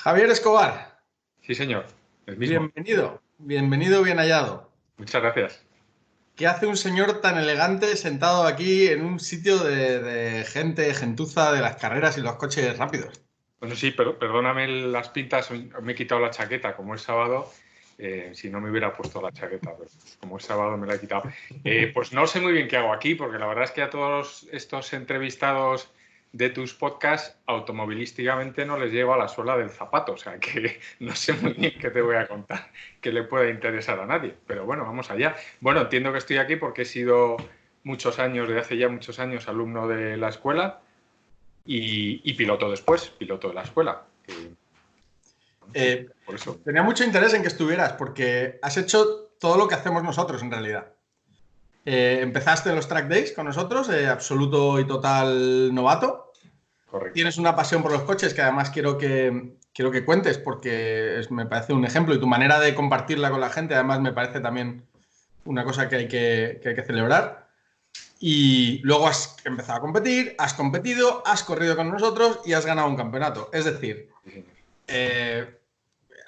Javier Escobar, Sí, señor, el mismo. bienvenido, bien hallado. Muchas gracias. ¿Qué hace un señor tan elegante sentado aquí en un sitio de gente, gentuza de las carreras y los coches rápidos? Bueno, sí, pero perdóname las pintas, me he quitado la chaqueta, como es sábado, si no me hubiera puesto la chaqueta, pero como es sábado me la he quitado. Pues no sé muy bien qué hago aquí, porque la verdad es que a todos estos entrevistados de tus podcasts, automovilísticamente no les llego a la suela del zapato, o sea que no sé muy bien qué te voy a contar que le pueda interesar a nadie, pero bueno, vamos allá. Bueno, entiendo que estoy aquí porque he sido muchos años, desde hace ya muchos años, alumno de la escuela. Y piloto después, piloto de la escuela. Por eso. Tenía mucho interés en que estuvieras porque has hecho todo lo que hacemos nosotros en realidad. Empezaste en los track days con nosotros, absoluto y total novato. Correcto. Tienes una pasión por los coches que además quiero que cuentes porque me parece un ejemplo y tu manera de compartirla con la gente además me parece también una cosa que hay que celebrar. Y luego has empezado a competir, has competido, has corrido con nosotros y has ganado un campeonato. Es decir, Sí, eh,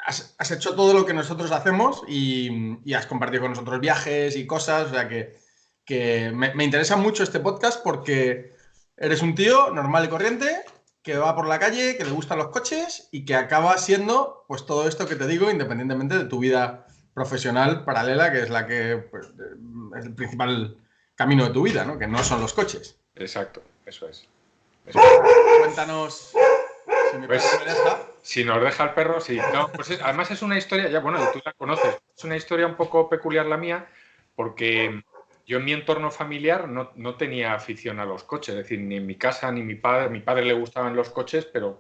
has hecho todo lo que nosotros hacemos y has compartido con nosotros viajes y cosas. O sea que me interesa mucho este podcast porque eres un tío normal y corriente que va por la calle, que le gustan los coches y que acaba siendo pues todo esto que te digo, independientemente de tu vida profesional paralela, que es la que pues, es el principal camino de tu vida, ¿no? Que no son los coches. exacto, eso es. Cuéntanos, si mi perro Pues me deja. si nos deja el perro, sí. No, pues además es una historia, ya bueno, tú la conoces, es una historia un poco peculiar la mía, porque yo en mi entorno familiar no tenía afición a los coches, es decir, ni en mi casa ni mi padre le gustaban los coches, pero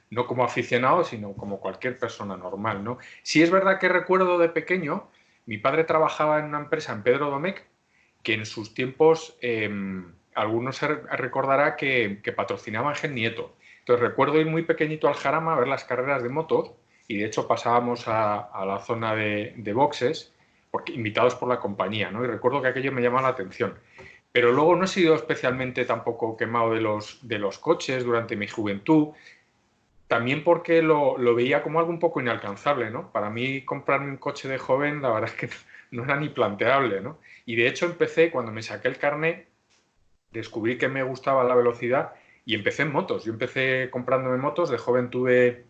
no como aficionado, sino como cualquier persona normal, ¿no? Sí es verdad que recuerdo de pequeño, mi padre trabajaba en una empresa en Pedro Domecq, que en sus tiempos algunos se recordará que patrocinaba a Gen Nieto. Entonces recuerdo ir muy pequeñito al Jarama a ver las carreras de motos y de hecho pasábamos a la zona de boxes porque, invitados por la compañía, ¿no? Y recuerdo que aquello me llamaba la atención. Pero luego no he sido especialmente tampoco quemado de los coches durante mi juventud, también porque lo veía como algo un poco inalcanzable, ¿no? Para mí comprarme un coche de joven, la verdad es que no era ni planteable, ¿no? Y de hecho empecé, cuando me saqué el carnet, descubrí que me gustaba la velocidad y empecé en motos. Yo empecé comprándome motos, de joven tuve,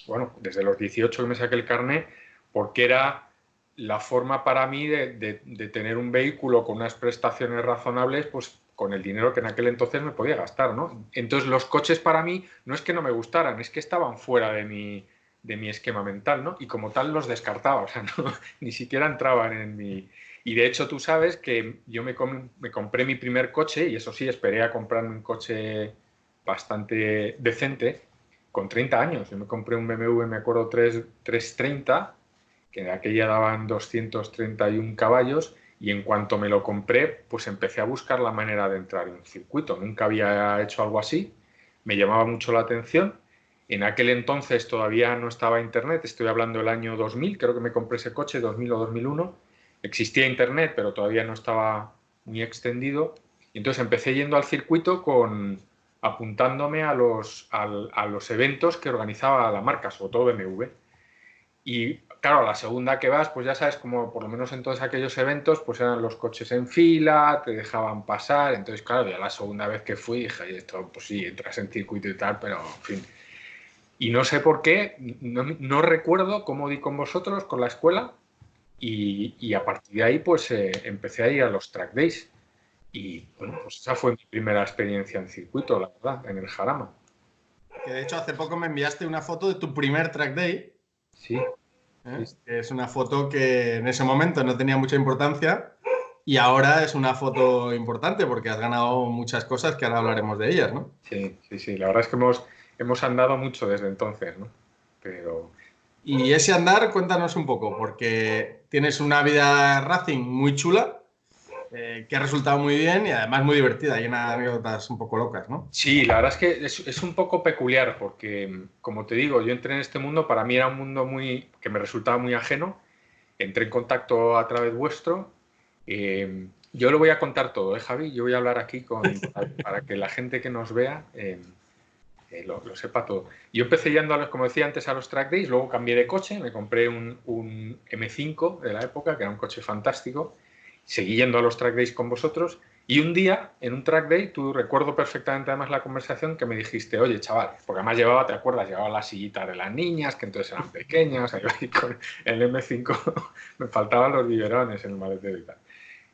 bueno, desde los 18 que me saqué el carnet, porque era la forma para mí de tener un vehículo con unas prestaciones razonables, pues con el dinero que en aquel entonces me podía gastar, ¿no? Entonces los coches para mí no es que no me gustaran, es que estaban fuera de mi esquema mental, ¿no? Y como tal los descartaba, o sea, no, ni siquiera entraban en mi... Y de hecho tú sabes que yo me compré mi primer coche, y eso sí, esperé a comprarme un coche bastante decente, con 30 años. Yo me compré un BMW, me acuerdo, 330, que en aquella daban 231 caballos, y en cuanto me lo compré, pues empecé a buscar la manera de entrar en un circuito. Nunca había hecho algo así, me llamaba mucho la atención. En aquel entonces todavía no estaba Internet, estoy hablando del año 2000, creo que me compré ese coche, 2000 o 2001. Existía Internet, pero todavía no estaba muy extendido. Y entonces empecé yendo al circuito apuntándome a los eventos que organizaba la marca, sobre todo BMW. Y claro, a la segunda que vas, pues ya sabes, como por lo menos en todos aquellos eventos, pues eran los coches en fila, te dejaban pasar. Entonces, claro, ya la segunda vez que fui dije, esto, pues sí, entras en circuito y tal, pero en fin. Y no sé por qué, no recuerdo cómo di con vosotros, con la escuela, y a partir de ahí, pues empecé a ir a los track days. Y bueno, pues esa fue mi primera experiencia en circuito, la verdad, en el Jarama. Que de hecho hace poco me enviaste una foto de tu primer track day. Sí, sí, Que es una foto que en ese momento no tenía mucha importancia y ahora es una foto importante porque has ganado muchas cosas que ahora hablaremos de ellas, ¿no? sí, sí, sí. La verdad es que hemos andado mucho desde entonces, ¿no? Pero Y ese andar, cuéntanos un poco, porque tienes una vida racing muy chula, que ha resultado muy bien y además muy divertida, llena de anécdotas un poco locas, ¿no? sí, la verdad es que es un poco peculiar porque, como te digo, yo entré en este mundo, para mí era un mundo que me resultaba muy ajeno. Entré en contacto a través vuestro. Yo lo voy a contar todo, ¿eh, Javi? Yo voy a hablar aquí para que la gente que nos vea lo sepa todo. Yo empecé yendo, como decía antes, a los track days, luego cambié de coche, me compré un M5 de la época, que era un coche fantástico, seguí yendo a los track days con vosotros, y un día, en un track day, tú recuerdo perfectamente además la conversación que me dijiste, oye, chaval, porque además llevaba, ¿te acuerdas? Llevaba las sillitas de las niñas, que entonces eran pequeñas, ahí con el M5 me faltaban los biberones en el maletero y tal.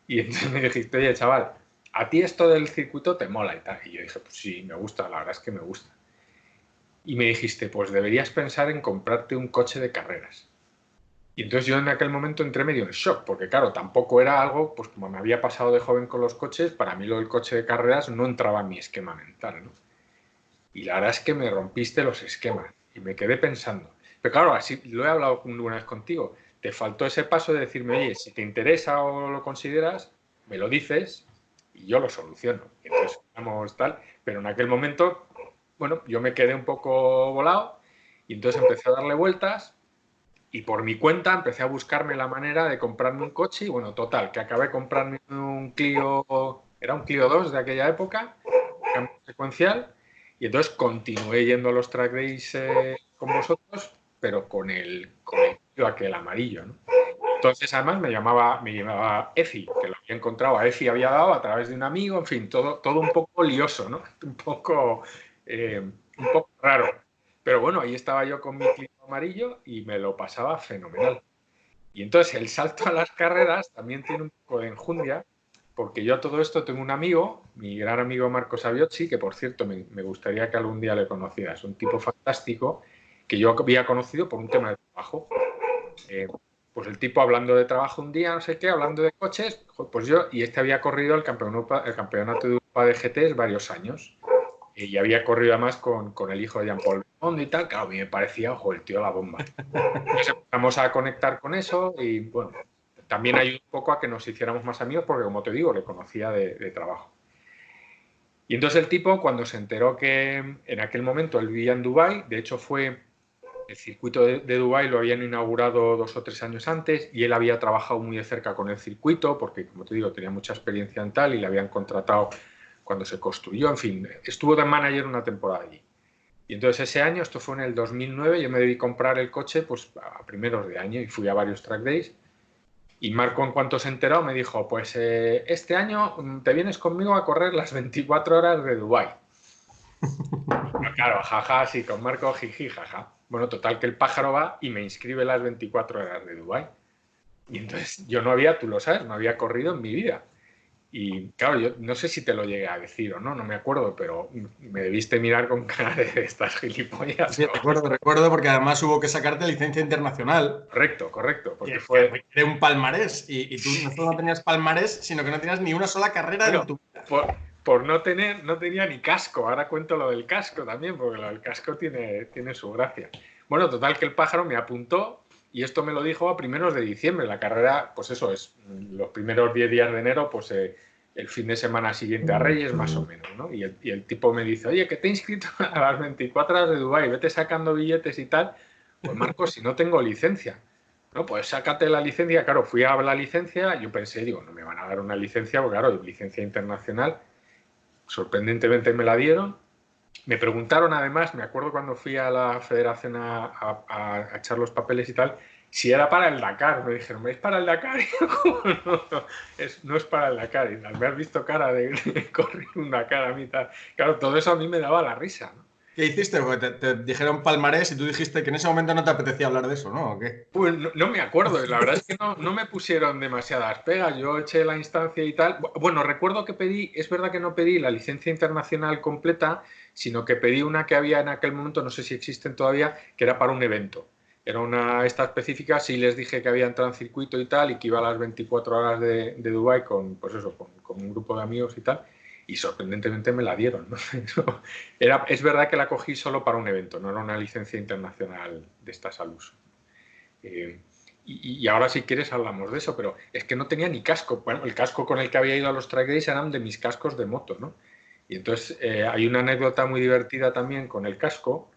Y entonces me dijiste, oye, chaval, ¿a ti esto del circuito te mola y tal? Y yo dije, pues sí, me gusta, la verdad es que me gusta. Y me dijiste, pues deberías pensar en comprarte un coche de carreras. Y entonces yo en aquel momento entré medio en shock, porque claro, tampoco era algo, pues como me había pasado de joven con los coches, para mí lo del coche de carreras no entraba en mi esquema mental, ¿no? Y la verdad es que me rompiste los esquemas y me quedé pensando. Pero claro, así lo he hablado una vez contigo, te faltó ese paso de decirme, oye, si te interesa o lo consideras, me lo dices y yo lo soluciono. Y entonces, vamos tal, pero en aquel momento, bueno, yo me quedé un poco volado y entonces empecé a darle vueltas y por mi cuenta empecé a buscarme la manera de comprarme un coche y bueno, total, que acabé comprando un Clio, era un Clio 2 de aquella época, cambio secuencial, y entonces continué yendo a los track days con vosotros, pero con el Clio aquel amarillo, ¿no? Entonces además me llamaba Efi, que lo había encontrado, a Efi había dado a través de un amigo, en fin, todo un poco lioso, ¿no? Un poco raro. Pero bueno, ahí estaba yo con mi Clio amarillo y me lo pasaba fenomenal. Y entonces el salto a las carreras también tiene un poco de enjundia, porque yo a todo esto tengo un amigo, mi gran amigo Marco Saviocci, que por cierto me gustaría que algún día le conocieras, un tipo fantástico que yo había conocido por un tema de trabajo. Pues el tipo hablando de trabajo un día, no sé qué, hablando de coches, pues yo, y este había corrido el campeonato de Europa de GTs varios años. Y había corrido además con el hijo de Jean-Paul Belmondo y tal. Claro, a mí me parecía, ojo, el tío la bomba. Entonces empezamos a conectar con eso y bueno, también ayudó un poco a que nos hiciéramos más amigos porque, como te digo, le conocía de trabajo. Y entonces el tipo, cuando se enteró que en aquel momento él vivía en Dubái, de hecho fue el circuito de Dubái, lo habían inaugurado 2 o 3 años antes y él había trabajado muy de cerca con el circuito porque, como te digo, tenía mucha experiencia en tal y le habían contratado cuando se construyó, en fin, estuvo de manager una temporada allí. Y entonces ese año, esto fue en el 2009, yo me debí comprar el coche pues a primeros de año y fui a varios track days. Y Marco, en cuanto se enteró, me dijo, pues este año te vienes conmigo a correr las 24 horas de Dubái. Claro, jaja, sí, con Marco, jiji, jaja. Bueno, total que el pájaro va y me inscribe las 24 horas de Dubái. Y entonces yo no había, tú lo sabes, no había corrido en mi vida. Y claro, yo no sé si te lo llegué a decir o no, no me acuerdo, pero me debiste mirar con cara de estas gilipollas. Sí, recuerdo, porque además hubo que sacarte licencia internacional. Correcto, correcto, porque Que fue... requiere un palmarés. Y tú no solo no tenías palmarés, sino que no tenías ni una sola carrera Bueno, en tu vida. por no tener, no tenía ni casco. Ahora cuento lo del casco también, porque lo del casco tiene su gracia. Bueno, total que el pájaro me apuntó y esto me lo dijo a primeros de diciembre. La carrera, pues eso es, los primeros 10 días de enero, pues el fin de semana siguiente a Reyes, más o menos, ¿no? Y el tipo me dice, oye, que te he inscrito a las 24 horas de Dubái, vete sacando billetes y tal. Pues Marcos, si no tengo licencia. No, pues sácate la licencia. Claro, fui a la licencia, yo pensé, digo, no me van a dar una licencia, porque claro, licencia internacional. Sorprendentemente me la dieron. Me preguntaron además, me acuerdo cuando fui a la federación a echar los papeles y tal, si era para el Dakar. Me dijeron, ¿es para el Dakar? Y yo, ¿cómo no? No es para el Dakar. Y tal, me has visto cara de correr un Dakar a mí tal. Claro, todo eso a mí me daba la risa, ¿no? ¿Qué hiciste? Porque te dijeron palmarés y tú dijiste que en ese momento no te apetecía hablar de eso, ¿no? ¿O qué? Pues no me acuerdo, la verdad es que no me pusieron demasiadas pegas, yo eché la instancia y tal. Bueno, recuerdo que pedí, es verdad que no pedí la licencia internacional completa, sino que pedí una que había en aquel momento, no sé si existen todavía, que era para un evento. Era una esta específica, sí les dije que había entrado en circuito y tal, y que iba a las 24 horas de Dubái con, pues eso, con un grupo de amigos y tal, y sorprendentemente me la dieron, ¿no? Es verdad que la cogí solo para un evento, no era una licencia internacional de estas al uso. Y ahora si quieres hablamos de eso, pero es que no tenía ni casco. Bueno, el casco con el que había ido a los track days eran de mis cascos de moto, ¿no? Y entonces hay una anécdota muy divertida también con el casco,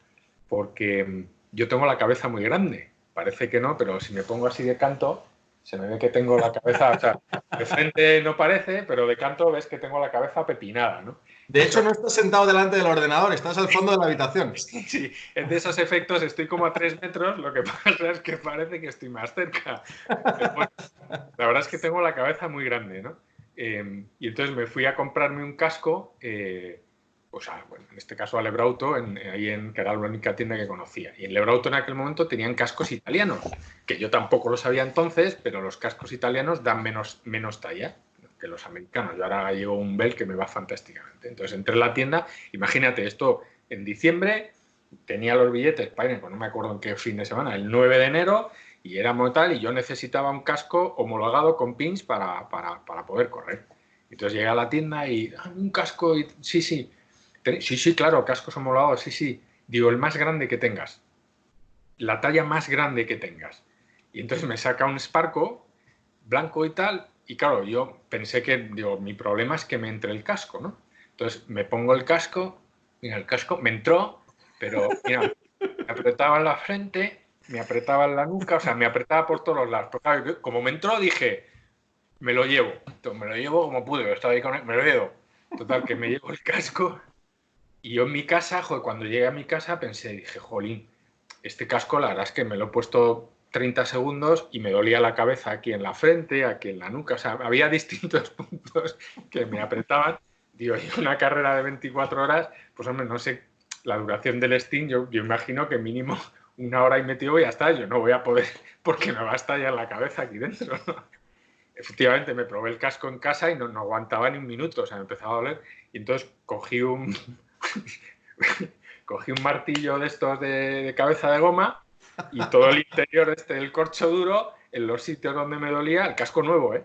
porque yo tengo la cabeza muy grande. Parece que no, pero si me pongo así de canto, se me ve que tengo la cabeza, o sea, de frente no parece, pero de canto ves que tengo la cabeza pepinada, ¿no? De hecho, no estás sentado delante del ordenador, estás al fondo de la habitación. Sí, de esos efectos estoy como a 3 metros, lo que pasa es que parece que estoy más cerca. Pero bueno, la verdad es que tengo la cabeza muy grande, ¿no? Y entonces me fui a comprarme un casco, bueno, en este caso a Lebrauto, que era la única tienda que conocía. Y en Lebrauto en aquel momento tenían cascos italianos, que yo tampoco lo sabía entonces, pero los cascos italianos dan menos talla que los americanos. Yo ahora llevo un Bell que me va fantásticamente. Entonces entré en la tienda, imagínate esto, en diciembre tenía los billetes para irme, pues no me acuerdo en qué fin de semana, el 9 de enero, y era mortal, y yo necesitaba un casco homologado con pins para poder correr. Entonces llegué a la tienda y, un casco, y, sí, claro, cascos homologados, sí. Digo, el más grande que tengas, la talla más grande que tengas. Y entonces me saca un Sparco blanco y tal, y claro, yo pensé que, digo, mi problema es que me entre el casco, ¿no? Entonces me pongo el casco, mira, el casco me entró, pero mira, me apretaba en la frente, me apretaba en la nuca, o sea, me apretaba por todos los lados. Pero claro, como me entró, dije, me lo llevo. Entonces, me lo llevo como pude, yo estaba ahí con él, me lo llevo. Total, que me llevo el casco, y yo en mi casa, joder, cuando llegué a mi casa pensé, dije, jolín, este casco la verdad es que me lo he puesto 30 segundos y me dolía la cabeza aquí en la frente, aquí en la nuca, o sea, había distintos puntos que me apretaban. Digo, y una carrera de 24 horas, pues hombre, no sé, la duración del Steam, yo imagino que mínimo 1 hora y media y ya está, yo no voy a poder, porque me va a estallar la cabeza aquí dentro, ¿no? Efectivamente, me probé el casco en casa y no aguantaba ni un minuto, o sea, me empezaba a doler, y entonces cogí un martillo de estos de cabeza de goma y todo el interior del corcho duro en los sitios donde me dolía, el casco nuevo,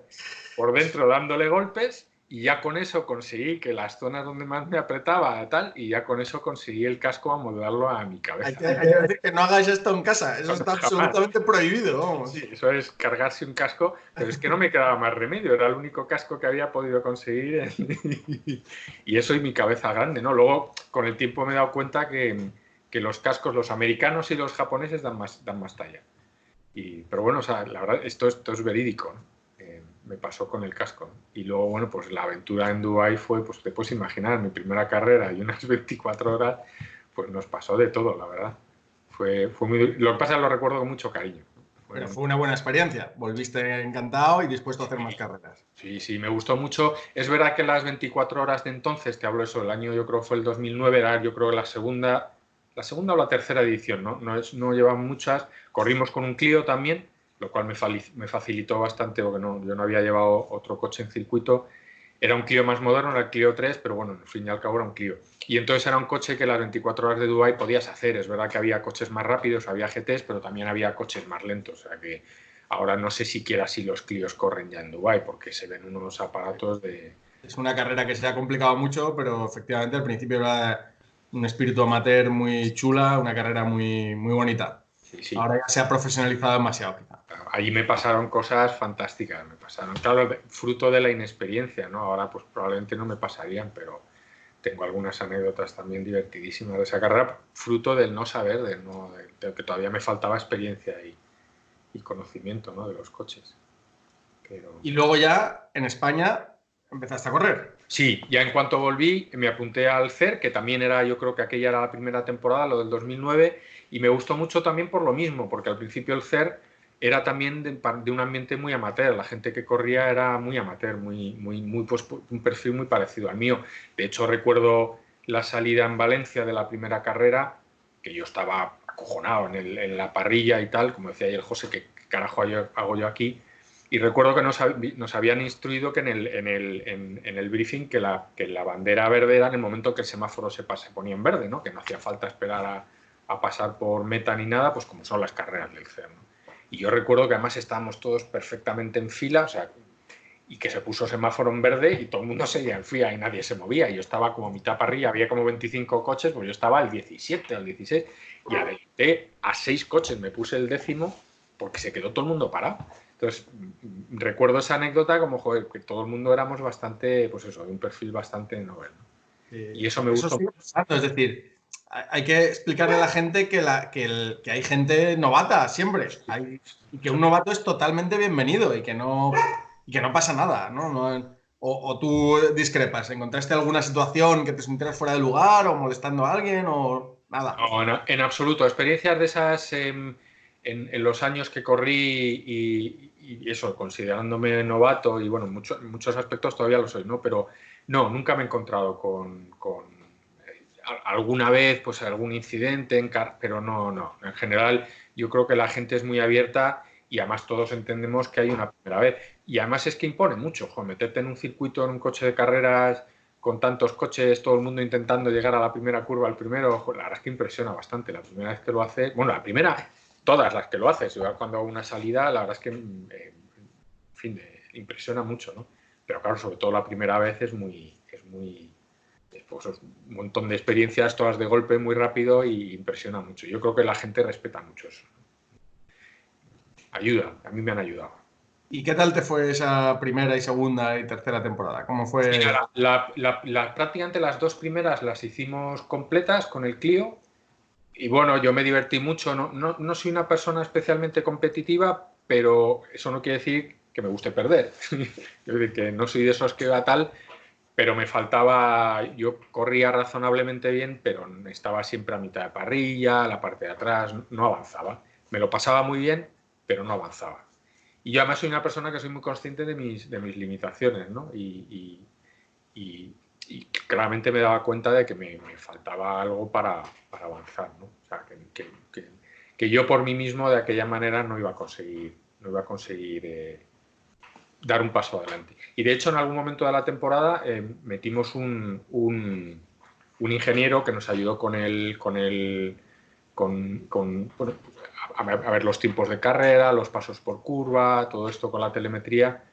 por dentro dándole golpes, y ya con eso conseguí que las zonas donde más me apretaba tal, y ya con eso conseguí el casco a moldearlo a mi cabeza. Hay que decir que no hagáis esto en casa, eso está absolutamente prohibido, vamos. Sí, eso es cargarse un casco, pero es que no me quedaba más remedio, era el único casco que había podido conseguir y eso y mi cabeza grande, ¿no? Luego, con el tiempo me he dado cuenta que los cascos, los americanos y los japoneses dan más talla. Pero bueno, o sea, la verdad, esto es verídico, ¿no? Me pasó con el casco, ¿no? Y luego, bueno, pues la aventura en Dubái fue, pues te puedes imaginar, mi primera carrera y unas 24 horas, pues nos pasó de todo, la verdad. Fue muy... Lo que pasa es que lo recuerdo con mucho cariño. Pero fue una buena experiencia, volviste encantado y dispuesto a hacer más carreras. Sí, me gustó mucho. Es verdad que las 24 horas de entonces, te hablo eso, el año yo creo fue el 2009, era yo creo la segunda o la tercera edición, ¿no? No llevan muchas. Corrimos con un Clio también, lo cual me facilitó bastante porque yo no había llevado otro coche en circuito. Era un Clio más moderno, era el Clio 3, pero bueno, al fin y al cabo era un Clio. Y entonces era un coche que las 24 horas de Dubái podías hacer. Es verdad que había coches más rápidos, había GTs, pero también había coches más lentos. O sea que ahora no sé siquiera si los Clios corren ya en Dubái, porque se ven unos aparatos de... Es una carrera que se ha complicado mucho, pero efectivamente al principio era un espíritu amateur muy chula, una carrera muy, muy bonita. Sí. Ahora ya se ha profesionalizado demasiado, quizá. Allí me pasaron cosas fantásticas, claro, fruto de la inexperiencia, ¿no? Ahora pues probablemente no me pasarían, pero tengo algunas anécdotas también divertidísimas de esa carrera, fruto del no saber, de que todavía me faltaba experiencia y conocimiento, ¿no? De los coches. Y luego ya en España empezaste a correr. Sí, ya en cuanto volví me apunté al CER, que también yo creo que aquella era la primera temporada, lo del 2009, y me gustó mucho también por lo mismo, porque al principio el CER era también de un ambiente muy amateur, la gente que corría era muy amateur, pues, un perfil muy parecido al mío. De hecho recuerdo la salida en Valencia de la primera carrera, que yo estaba acojonado en la parrilla y tal, como decía ayer José, ¿qué carajo hago yo aquí? Y recuerdo que nos habían instruido que en el briefing que la bandera verde era en el momento que el semáforo se ponía en verde, ¿no? Que no hacía falta esperar a pasar por meta ni nada, pues como son las carreras del CER, ¿no? Y yo recuerdo que además estábamos todos perfectamente en fila, o sea, y que se puso semáforo en verde y todo el mundo seguía en fila y nadie se movía. Y yo estaba como mitad parrilla, había como 25 coches, pues yo estaba al 17, al 16, y adelanté a 6 coches, me puse el 10º porque se quedó todo el mundo parado. Entonces, recuerdo esa anécdota como, joder, que todo el mundo éramos bastante, pues eso, de un perfil bastante novel, ¿no? Y eso me gustó. Es decir, hay que explicarle a la gente que hay gente novata siempre. Y que un novato es totalmente bienvenido y que no pasa nada, ¿no? ¿O tú discrepas? ¿Encontraste alguna situación que te sintieras fuera de lugar o molestando a alguien o nada? No, en absoluto. Experiencias de esas en los años que corrí y eso, considerándome novato y bueno, en muchos aspectos todavía lo soy, ¿no? Pero no, nunca me he encontrado alguna vez, pues algún incidente, pero no. En general, yo creo que la gente es muy abierta y además todos entendemos que hay una primera vez. Y además es que impone mucho, joder, meterte en un circuito, en un coche de carreras con tantos coches, todo el mundo intentando llegar a la primera curva, al primero, joder, la verdad es que impresiona bastante. La primera vez que lo haces, bueno, la primera, todas las que lo haces, igual cuando hago una salida, la verdad es que, en fin, impresiona mucho, ¿no? Pero claro, sobre todo la primera vez es pues, un montón de experiencias, todas de golpe, muy rápido y impresiona mucho. Yo creo que la gente respeta mucho eso. Ayuda, a mí me han ayudado. ¿Y qué tal te fue esa primera y segunda y tercera temporada? ¿Cómo fue? Mira, prácticamente las dos primeras las hicimos completas con el Clio y bueno, yo me divertí mucho. No soy una persona especialmente competitiva, pero eso no quiere decir que me guste perder. Es decir, que no soy de esos que va tal, pero me faltaba, yo corría razonablemente bien, pero estaba siempre a mitad de parrilla, la parte de atrás, no avanzaba. Me lo pasaba muy bien, pero no avanzaba. Y yo además soy una persona que soy muy consciente de mis limitaciones, ¿no? Y claramente me daba cuenta de que me faltaba algo para avanzar, ¿no? O sea, que yo por mí mismo de aquella manera no iba a conseguir dar un paso adelante. Y de hecho en algún momento de la temporada metimos un ingeniero que nos ayudó bueno, a ver los tiempos de carrera, los pasos por curva, todo esto con la telemetría,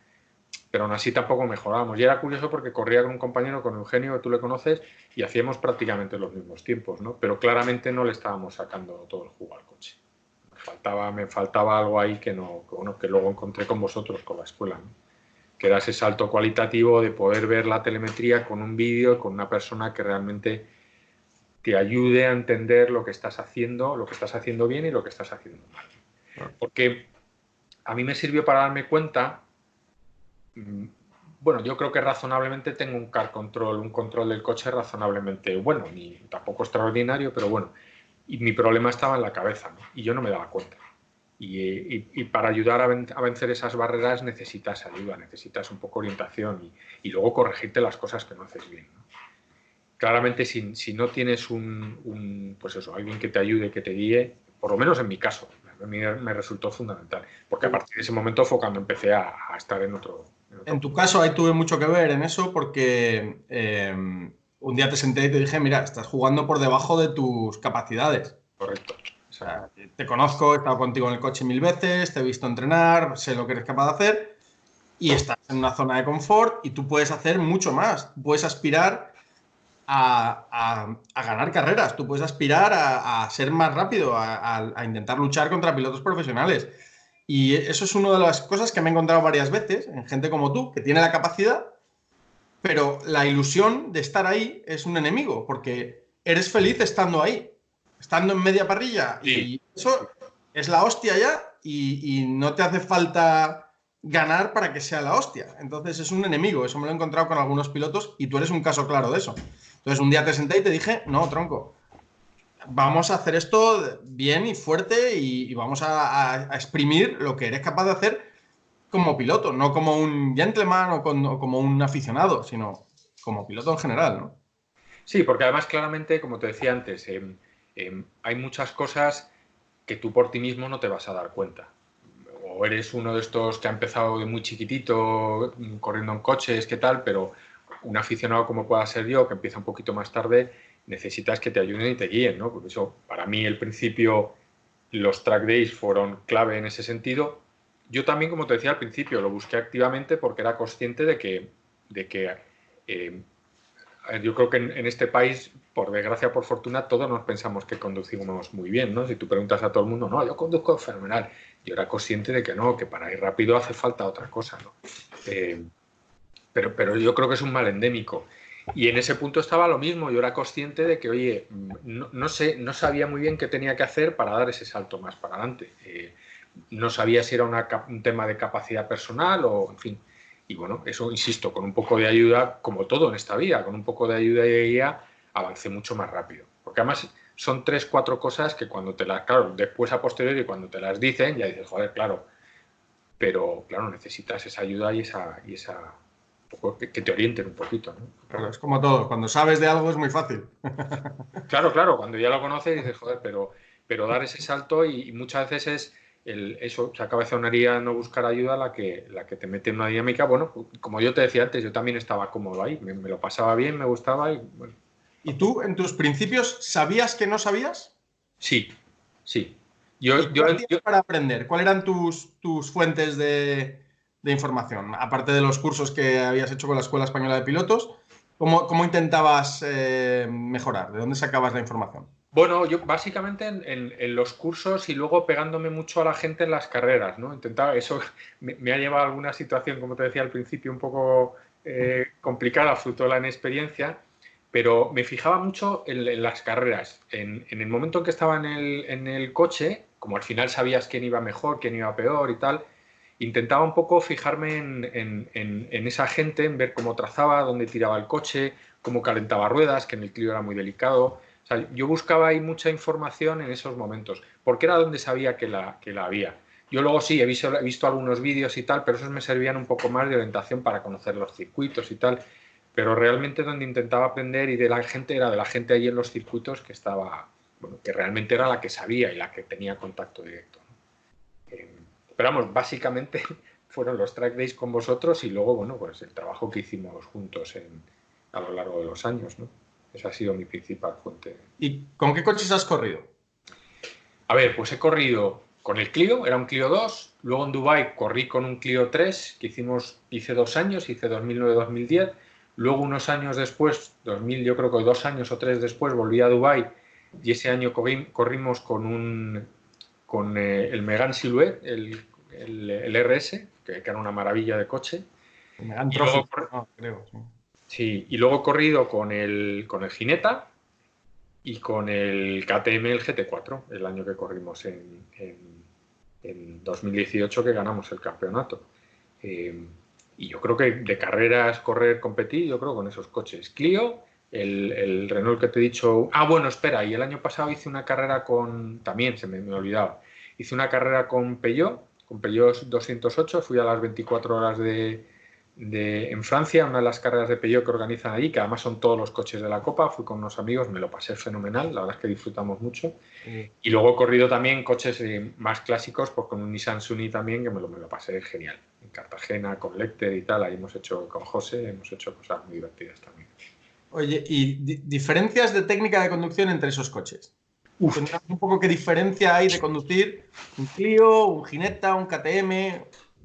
pero aún así tampoco mejorábamos. Y era curioso porque corría con un compañero, con Eugenio, que tú le conoces, y hacíamos prácticamente los mismos tiempos, ¿no? Pero claramente no le estábamos sacando todo el jugo al coche. Me faltaba algo ahí que luego encontré con vosotros, con la escuela, ¿no? Que era ese salto cualitativo de poder ver la telemetría con un vídeo, con una persona que realmente te ayude a entender lo que estás haciendo bien y lo que estás haciendo mal. Porque a mí me sirvió para darme cuenta, bueno, yo creo que razonablemente tengo un control del coche razonablemente bueno, ni tampoco extraordinario, pero bueno. Y mi problema estaba en la cabeza, ¿no? Y yo no me daba cuenta. Y para ayudar a vencer esas barreras necesitas ayuda, necesitas un poco orientación y luego corregirte las cosas que no haces bien, ¿no? Claramente, si no tienes pues eso, alguien que te ayude, que te guíe, por lo menos en mi caso, a mí me resultó fundamental, porque a partir de ese momento fue cuando empecé a estar en otro. En tu caso, ahí tuve mucho que ver en eso porque un día te senté y te dije, mira, estás jugando por debajo de tus capacidades. Correcto. O sea, te conozco, he estado contigo en el coche 1000 veces, te he visto entrenar, sé lo que eres capaz de hacer y estás en una zona de confort y tú puedes hacer mucho más. Puedes aspirar a ganar carreras, tú puedes aspirar a ser más rápido, a intentar luchar contra pilotos profesionales. Y eso es una de las cosas que me he encontrado varias veces en gente como tú, que tiene la capacidad, pero la ilusión de estar ahí es un enemigo, porque eres feliz estando ahí, estando en media parrilla, Sí. y eso es la hostia ya, y no te hace falta ganar para que sea la hostia. Entonces es un enemigo, eso me lo he encontrado con algunos pilotos y tú eres un caso claro de eso. Entonces un día te senté y te dije, no, tronco, vamos a hacer esto bien y fuerte y vamos a exprimir lo que eres capaz de hacer como piloto, no como un gentleman o como un aficionado, sino como piloto en general, ¿no? Sí, porque además claramente, como te decía antes, hay muchas cosas que tú por ti mismo no te vas a dar cuenta. O eres uno de estos que ha empezado de muy chiquitito, corriendo en coches, qué tal, pero un aficionado como pueda ser yo, que empieza un poquito más tarde, necesitas que te ayuden y te guíen, ¿no? Porque eso, para mí, el principio, los track days fueron clave en ese sentido. Yo también, como te decía al principio, lo busqué activamente porque era consciente de que yo creo que en este país, por desgracia, por fortuna, todos nos pensamos que conducimos muy bien, ¿no? Si tú preguntas a todo el mundo, no, yo conduzco fenomenal. Yo era consciente de que no, que para ir rápido hace falta otra cosa, ¿no? Pero yo creo que es un mal endémico. Y en ese punto estaba lo mismo. Yo era consciente de que, oye, no sabía muy bien qué tenía que hacer para dar ese salto más para adelante. No sabía si era un tema de capacidad personal o, en fin. bueno, eso, insisto, con un poco de ayuda, como todo en esta vida, con un poco de ayuda y de guía, avancé mucho más rápido. Porque además son 3, 4 cosas que cuando te las, claro, después a posteriori, cuando te las dicen, ya dices, joder, claro, pero claro, necesitas esa ayuda y esa que te orienten un poquito, ¿no? Claro, es como todo, cuando sabes de algo es muy fácil. Claro, claro, cuando ya lo conoces dices, joder, pero dar ese salto y muchas veces es eso, esa cabezonería, no buscar ayuda, la que te mete en una dinámica. Bueno, como yo te decía antes, yo también estaba cómodo ahí, me lo pasaba bien, me gustaba y bueno. ¿Y tú, en tus principios, sabías que no sabías? Sí, sí. ¿Y qué hacías para aprender? ¿Cuáles eran tus fuentes de información? Aparte de los cursos que habías hecho con la Escuela Española de Pilotos, ¿cómo intentabas mejorar? ¿De dónde sacabas la información? Bueno, yo básicamente en los cursos y luego pegándome mucho a la gente en las carreras, ¿no? Intentaba, eso me ha llevado a alguna situación, como te decía al principio, un poco complicada, fruto de la inexperiencia, pero me fijaba mucho en las carreras. En el momento en que estaba en el coche, como al final sabías quién iba mejor, quién iba peor y tal, intentaba un poco fijarme en esa gente, en ver cómo trazaba, dónde tiraba el coche, cómo calentaba ruedas, que en el Clio era muy delicado. O sea, yo buscaba ahí mucha información en esos momentos, porque era donde sabía que la había. Yo luego sí, he visto algunos vídeos y tal, pero esos me servían un poco más de orientación para conocer los circuitos y tal. Pero realmente donde intentaba aprender y de la gente era de la gente ahí en los circuitos que estaba, bueno, que realmente era la que sabía y la que tenía contacto directo, ¿no? Pero vamos, básicamente fueron los track days con vosotros y luego, bueno, pues el trabajo que hicimos juntos a lo largo de los años, ¿no? Esa ha sido mi principal fuente. ¿Y con qué coches has corrido? A ver, pues he corrido con el Clio, era un Clio 2, luego en Dubái corrí con un Clio 3, que hice 2 años, hice 2009-2010, luego unos años después, 2000, yo creo que 2 años o 3 después, volví a Dubái y ese año corrimos con el Megane Silhouette, el RS, que era una maravilla de coche. El Megane Y Trophy, luego, no, creo, sí. sí, y luego he corrido con el Gineta y con el KTM, el GT4, el año que corrimos en 2018 que ganamos el campeonato. Eh, y yo creo que de carreras, correr, competir, yo creo con esos coches. Clio, el Renault que te he dicho. Ah, bueno, espera, y el año pasado hice una carrera también se me olvidaba, hice una carrera con Peugeot 208, fui a las 24 horas en Francia, una de las carreras de Peugeot que organizan allí, que además son todos los coches de la Copa, fui con unos amigos, me lo pasé fenomenal, la verdad es que disfrutamos mucho. Y luego he corrido también coches más clásicos, pues con un Nissan Sunny también, que me lo pasé genial. En Cartagena, con Lecter y tal, ahí hemos hecho, con José, hemos hecho cosas muy divertidas también. Oye, ¿y diferencias de técnica de conducción entre esos coches? Uf, Cuéntanos un poco qué diferencia hay de conducir un Clio, un Ginetta, un KTM.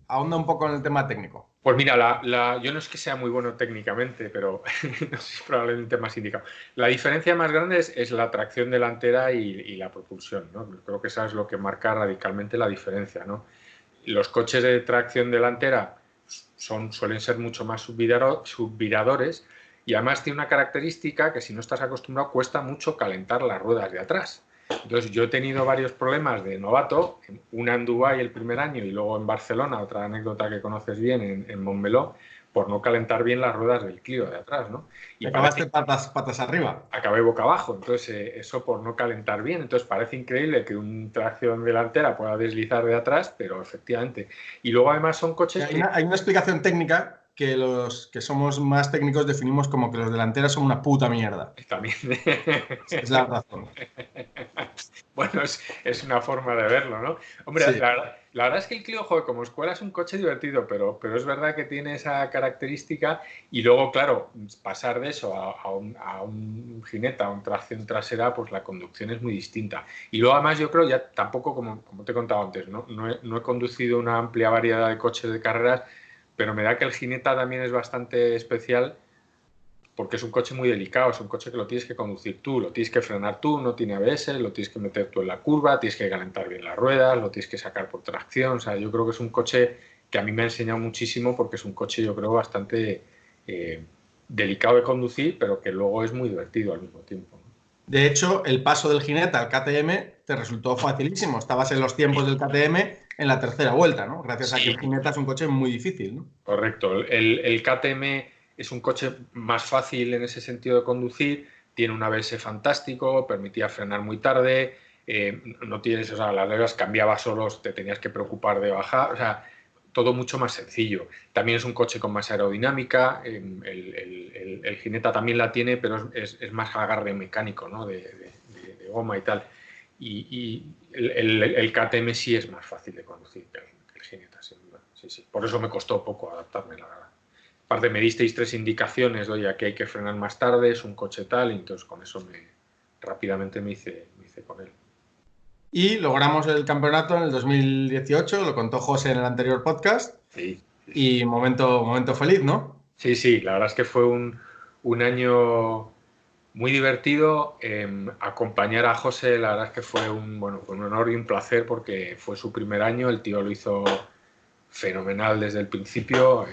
Ahonda un poco en el tema técnico. pues mira, yo no es que sea muy bueno técnicamente, pero no sé, es probablemente más indicado. La diferencia más grande es la tracción delantera y la propulsión, ¿no? Creo que eso es lo que marca radicalmente la diferencia, ¿no? Los coches de tracción delantera suelen ser mucho más subviradores y además tiene una característica que si no estás acostumbrado cuesta mucho calentar las ruedas de atrás. Entonces yo he tenido varios problemas de novato, una en Dubái el primer año y luego en Barcelona, otra anécdota que conoces bien, en Montmeló, por no calentar bien las ruedas del Clio de atrás, ¿no? Te Y acabaste parece patas arriba. acabé boca abajo, entonces eso por no calentar bien, entonces parece increíble que una tracción delantera pueda deslizar de atrás, pero efectivamente. Y luego además son coches que Hay una explicación técnica que los que somos más técnicos definimos como que los delanteros son una puta mierda. también... Es la razón. Bueno, es una forma de verlo, ¿no? Hombre, Sí. la verdad es que el Clio, joder, como escuela es un coche divertido, pero es verdad que tiene esa característica y luego, claro, pasar de eso a un Gineta, a un tracción trasera, pues la conducción es muy distinta. Y luego además yo creo, ya tampoco, como te he contado antes, no he conducido una amplia variedad de coches de carreras, pero me da que el Gineta también es bastante especial porque es un coche muy delicado, es un coche que lo tienes que conducir tú, lo tienes que frenar tú, no tiene ABS, lo tienes que meter tú en la curva, tienes que calentar bien las ruedas, lo tienes que sacar por tracción, o sea, yo creo que es un coche que a mí me ha enseñado muchísimo porque es un coche yo creo bastante delicado de conducir, pero que luego es muy divertido al mismo tiempo, ¿no? De hecho, el paso del Gineta al KTM te resultó facilísimo. Estabas en los tiempos del KTM en la tercera vuelta, ¿no? Gracias a que Sí, el Gineta es un coche muy difícil, ¿no? correcto. El KTM es un coche más fácil en ese sentido de conducir, tiene un ABS fantástico, permitía frenar muy tarde, no tienes, o sea, las reglas cambiaba solos, te tenías que preocupar de bajar, o sea, todo mucho más sencillo. También es un coche con más aerodinámica, el Gineta también la tiene, pero es más agarre mecánico, ¿no? De goma y tal. Y el KTM sí es más fácil de conducir que el Gineta, sin duda. Sí, sí. Por eso me costó poco adaptarme, la verdad. Aparte, me disteis 3 indicaciones, oye, aquí hay que frenar más tarde, es un coche tal, y entonces con eso rápidamente me hice con él. Y logramos el campeonato en el 2018, lo contó José en el anterior podcast, Sí, sí, sí. y momento feliz, ¿no? Sí, sí, la verdad es que fue un año muy divertido. Acompañar a José, la verdad es que fue fue un honor y un placer porque fue su primer año, el tío lo hizo fenomenal desde el principio,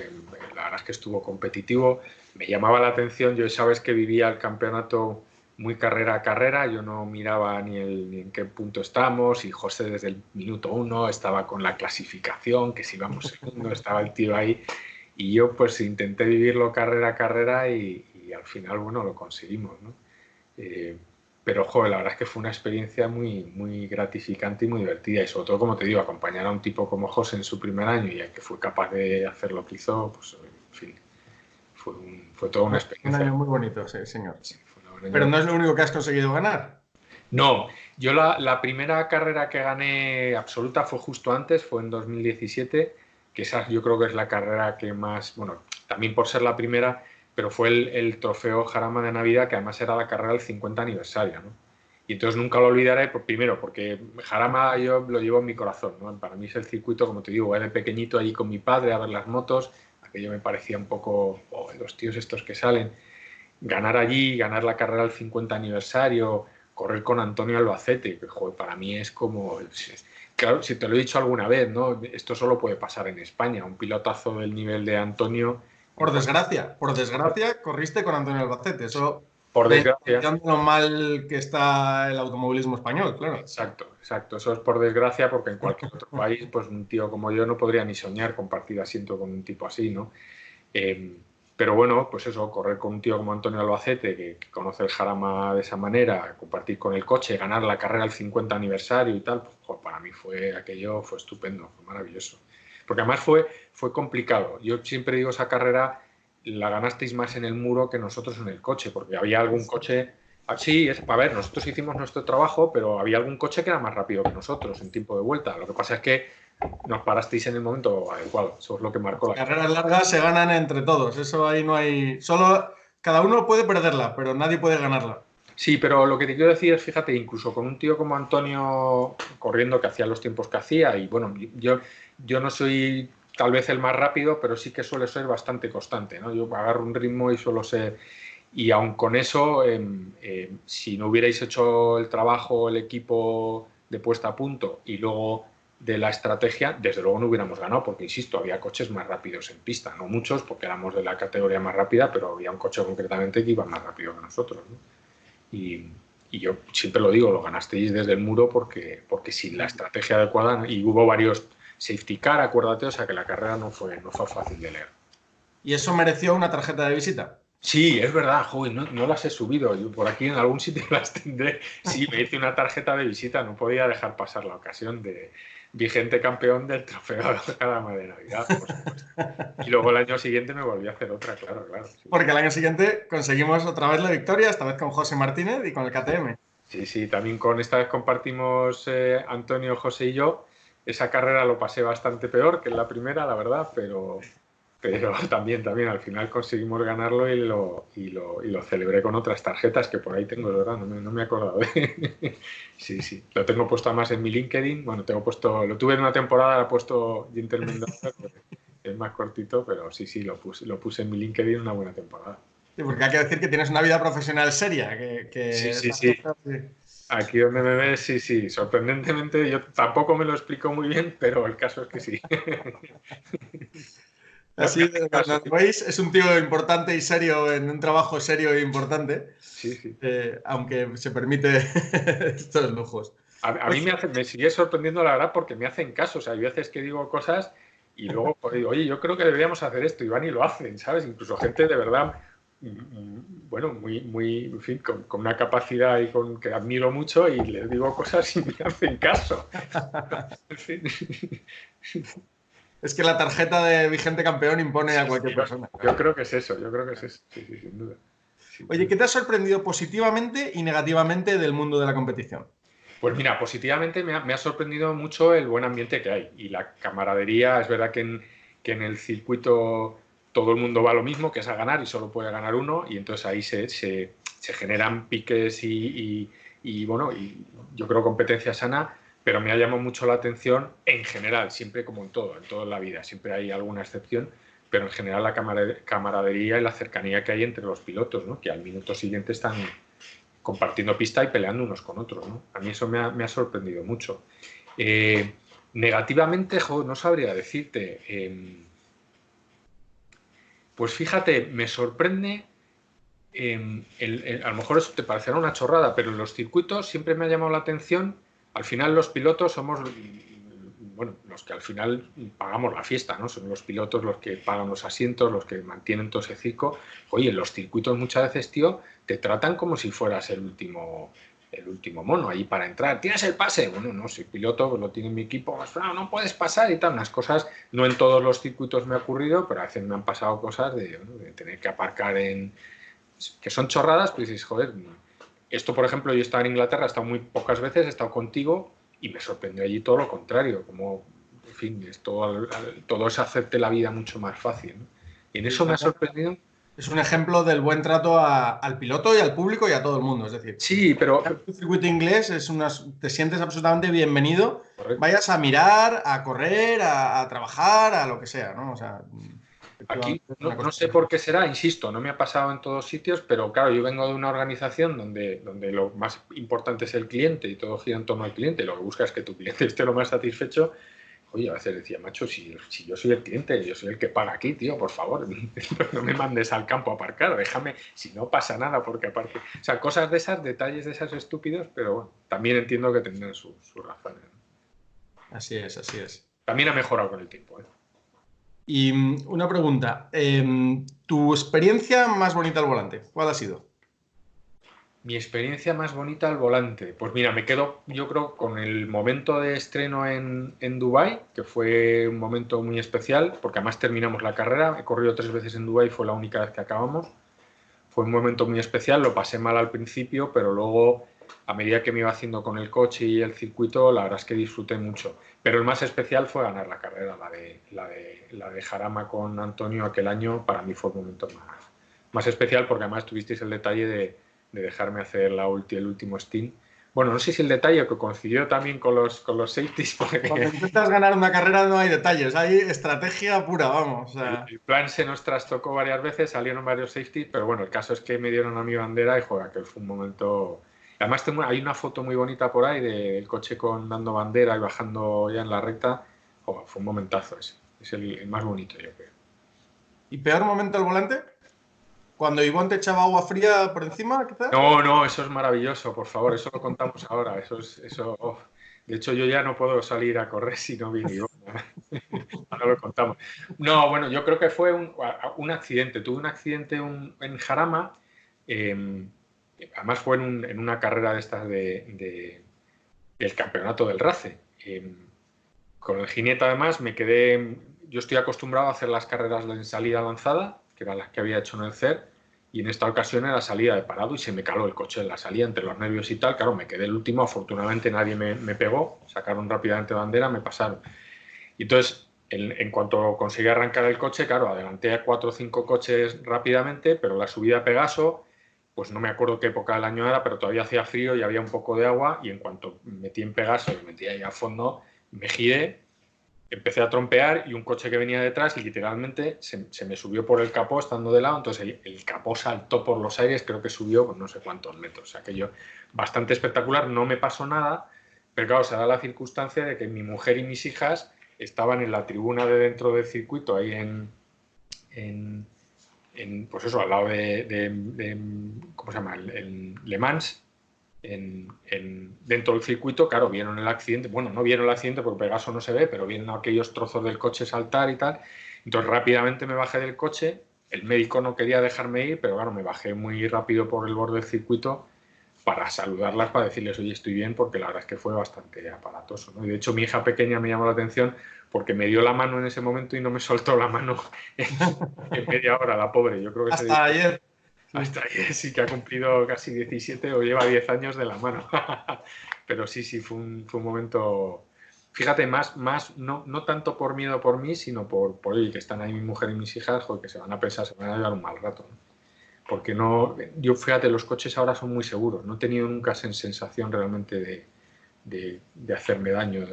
la verdad es que estuvo competitivo, me llamaba la atención, yo sabes que vivía el campeonato muy carrera a carrera, yo no miraba ni en qué punto estamos, y José desde el minuto 1 estaba con la clasificación, que si íbamos segundo, estaba el tío ahí, y yo pues intenté vivirlo carrera a carrera y al final, bueno, lo conseguimos, ¿no? Eh, pero, joder, la verdad es que fue una experiencia muy, muy gratificante y muy divertida. Y sobre todo, como te digo, acompañar a un tipo como José en su primer año y a que fue capaz de hacer lo que hizo, pues, en fin, fue toda una Un experiencia. año muy bonito, sí, señor. Sí, fue un Pero año. no es lo único que has conseguido ganar. No, yo la primera carrera que gané absoluta fue justo antes, fue en 2017, que esa yo creo que es la carrera que más, bueno, también por ser la primera, pero fue el trofeo Jarama de Navidad, que además era la carrera del 50 aniversario, ¿no? Y entonces nunca lo olvidaré, primero, porque Jarama yo lo llevo en mi corazón, ¿no? Para mí es el circuito, como te digo, era de pequeñito allí con mi padre a ver las motos, aquello me parecía un poco, oh, los tíos estos que salen, ganar allí, ganar la carrera del 50 aniversario, correr con Antonio Albacete, que joder, para mí es como... Claro, si te lo he dicho alguna vez, ¿no? Esto solo puede pasar en España, un pilotazo del nivel de Antonio, Por desgracia, corriste con Antonio Albacete. Eso por da desgracia. indicación de lo mal que está el automovilismo español, claro. Exacto, exacto. Eso es por desgracia, porque en cualquier otro país, pues un tío como yo no podría ni soñar compartir asiento con un tipo así, ¿no? Eh, pero bueno, pues eso, correr con un tío como Antonio Albacete, que conoce el Jarama de esa manera, compartir con el coche, ganar la carrera al 50 aniversario y tal, pues, joder, para mí aquello fue estupendo, fue maravilloso. Porque además fue complicado. Yo siempre digo, esa carrera la ganasteis más en el muro que nosotros en el coche, porque había algún coche... Sí, a ver, nosotros hicimos nuestro trabajo, pero había algún coche que era más rápido que nosotros en tiempo de vuelta. Lo que pasa es que nos parasteis en el momento adecuado. Eso es lo que marcó la carrera. Carreras largas se ganan entre todos. Eso ahí no hay. Solo cada uno puede perderla, pero nadie puede ganarla. Sí, pero lo que te quiero decir es, fíjate, incluso con un tío como Antonio corriendo, que hacía los tiempos que hacía, y bueno, yo no soy tal vez el más rápido, pero sí que suele ser bastante constante, ¿no? Yo agarro un ritmo y suelo ser... Y aun con eso, si no hubierais hecho el trabajo, el equipo de puesta a punto y luego de la estrategia, desde luego no hubiéramos ganado, porque insisto, había coches más rápidos en pista, no muchos, porque éramos de la categoría más rápida, pero había un coche concretamente que iba más rápido que nosotros, ¿no? Y, y yo siempre lo digo, lo ganasteis desde el muro porque sin la estrategia adecuada, y hubo varios safety car, acuérdate, o sea que la carrera no fue fácil de leer. Y eso mereció una tarjeta de visita. Sí, es verdad, joder, no las he subido. Yo por aquí en algún sitio las tendré. Sí, me hice una tarjeta de visita, no podía dejar pasar la ocasión de vigente campeón del trofeo de Jarama de Navidad, por supuesto. Y luego el año siguiente me volví a hacer otra, claro, claro. Sí, Porque el año siguiente conseguimos otra vez la victoria, esta vez con José Martínez y con el KTM. sí, sí, también con esta vez compartimos Antonio, José y yo. Esa carrera lo pasé bastante peor que en la primera, la verdad, pero también al final conseguimos ganarlo y lo celebré con otras tarjetas que por ahí tengo, de verdad, no me he acordado. Sí, sí, lo tengo puesto además en mi LinkedIn. Bueno, lo tuve en una temporada, lo he puesto Gentleman, es más cortito, pero sí, sí, lo puse en mi LinkedIn una buena temporada. Sí, porque hay que decir que tienes una vida profesional seria, Sí, que sí, estas sí. cosas, sí. Aquí donde me ves, sí, sí. Sorprendentemente, yo tampoco me lo explico muy bien, pero el caso es que sí. No me Así, haces caso. donde veis, es un tío importante y serio en un trabajo serio e importante, Sí, sí. aunque se permite estos lujos. A mí me sigue sorprendiendo la verdad porque me hacen caso. O sea, hay veces que digo cosas y luego pues, digo, oye, yo creo que deberíamos hacer esto y van y lo hacen, ¿sabes? Incluso gente de verdad, bueno, muy, en fin, con una capacidad y que admiro mucho y les digo cosas y me hacen caso. En fin. Es que la tarjeta de vigente campeón impone a cualquier persona. Yo creo que es eso, Sí, sí, sin duda. Oye, ¿qué te ha sorprendido positivamente y negativamente del mundo de la competición? Pues mira, positivamente me ha sorprendido mucho el buen ambiente que hay y la camaradería. Es verdad que en el circuito todo el mundo va a lo mismo, que es a ganar y solo puede ganar uno, y entonces ahí se generan piques bueno, y yo creo competencia sana, pero me ha llamado mucho la atención en general, siempre como en toda la vida, siempre hay alguna excepción, pero en general la camaradería y la cercanía que hay entre los pilotos, ¿no? Que al minuto siguiente están compartiendo pista y peleando unos con otros, ¿no? A mí eso me ha sorprendido mucho. Negativamente, no sabría decirte. Pues fíjate, me sorprende. A lo mejor eso te parecerá una chorrada, pero en los circuitos siempre me ha llamado la atención. Al final, los pilotos somos, bueno, los que al final pagamos la fiesta, ¿no? Son los pilotos los que pagan los asientos, los que mantienen todo ese circo. Oye, en los circuitos muchas veces, tío, te tratan como si fueras el último mono ahí para entrar. ¿Tienes el pase? Bueno, no, soy piloto, pues lo tiene mi equipo, no puedes pasar y tal. Unas cosas, no en todos los circuitos me ha ocurrido, pero a veces me han pasado cosas de tener que aparcar que son chorradas, pues dices, joder, esto por ejemplo, yo estaba en Inglaterra, he estado muy pocas veces, he estado contigo y me sorprendió allí todo lo contrario, como, en fin, todo es hacerte la vida mucho más fácil, ¿no? Y en eso me ha sorprendido. Es un ejemplo del buen trato al piloto y al público y a todo el mundo. Es decir, Sí, pero... el circuito inglés te sientes absolutamente bienvenido, Correcto. vayas a mirar, a correr, a trabajar, a lo que sea, ¿no? O sea, Aquí efectivamente es una no cosa. sé por qué será, insisto, no me ha pasado en todos sitios, pero claro, yo vengo de una organización donde lo más importante es el cliente y todo gira en torno al cliente, y lo que buscas es que tu cliente esté lo más satisfecho. Oye, a veces decía, macho, si yo soy el cliente, yo soy el que paga aquí, tío, por favor, no me mandes al campo a aparcar, déjame, si no pasa nada, porque aparte... O sea, cosas de esas, detalles de esas estúpidos, pero bueno, también entiendo que tendrán sus razones, ¿no? Así es, así es. También ha mejorado con el tiempo, ¿eh? Y una pregunta, ¿tu experiencia más bonita al volante? ¿Cuál ha sido? Mi experiencia más bonita al volante. Pues mira, me quedo yo creo con el momento de estreno en Dubái, que fue un momento muy especial, porque además terminamos la carrera. He corrido 3 veces en Dubái, fue la única vez que acabamos. Fue un momento muy especial, lo pasé mal al principio, pero luego, a medida que me iba haciendo con el coche y el circuito, la verdad es que disfruté mucho. Pero el más especial fue ganar la carrera, la de Jarama con Antonio aquel año, para mí fue el momento más especial, porque además tuvisteis el detalle de dejarme hacer el último stint. Bueno, no sé si el detalle que coincidió también con los safeties, Cuando porque intentas ganar una carrera no hay detalles, hay estrategia pura, vamos. O sea, el plan se nos trastocó varias veces, salieron varios safeties, pero bueno, el caso es que me dieron a mi bandera y joder, que fue un momento... Además hay una foto muy bonita por ahí del coche dando bandera y bajando ya en la recta. Joder, fue un momentazo ese. Es el más bonito, yo creo. ¿y peor momento al volante? Cuando Ivonne te echaba agua fría por encima, quizás. No, eso es maravilloso, por favor, eso lo contamos ahora. Oh. De hecho, yo ya no puedo salir a correr si no viene Ivonne. Ahora lo contamos. No, bueno, yo creo que fue un accidente. Tuve un accidente en Jarama. Además fue en una carrera de estas del campeonato del RACE. Con el jinete además me quedé... Yo estoy acostumbrado a hacer las carreras en salida lanzada, que eran las que había hecho en el CER, y en esta ocasión era salida de parado y se me caló el coche en la salida entre los nervios y tal. Claro, me quedé el último, afortunadamente nadie me pegó, sacaron rápidamente bandera, me pasaron. Y entonces, en cuanto conseguí arrancar el coche, claro, adelanté a 4 o 5 coches rápidamente, pero la subida a Pegaso, pues no me acuerdo qué época del año era, pero todavía hacía frío y había un poco de agua, y en cuanto metí en Pegaso y metí ahí a fondo, me giré, empecé a trompear y un coche que venía detrás literalmente se me subió por el capó estando de lado, entonces el capó saltó por los aires, creo que subió pues, no sé cuántos metros, aquello bastante espectacular, no me pasó nada, pero claro, se da la circunstancia de que mi mujer y mis hijas estaban en la tribuna de dentro del circuito, ahí pues eso, al lado ¿cómo se llama? El Le Mans, dentro del circuito. Claro, vieron el accidente, bueno, no vieron el accidente porque Pegaso no se ve, pero vieron aquellos trozos del coche saltar y tal. Entonces rápidamente me bajé del coche, el médico no quería dejarme ir, pero claro, me bajé muy rápido por el borde del circuito para saludarlas, para decirles, oye, estoy bien, porque la verdad es que fue bastante aparatoso, ¿no? Y de hecho mi hija pequeña me llamó la atención porque me dio la mano en ese momento y no me soltó la mano en media hora, la pobre. Yo creo que Hasta ayer. hasta ayer sí que ha cumplido casi 17 o lleva 10 años de la mano. Pero sí, fue un momento... Fíjate, más no tanto por miedo por mí, sino por oye, que están ahí mi mujer y mis hijas, joder, que se van a pensar, se van a llevar un mal rato, ¿no? Porque no, yo fíjate, los coches ahora son muy seguros, no he tenido nunca sensación realmente de hacerme daño,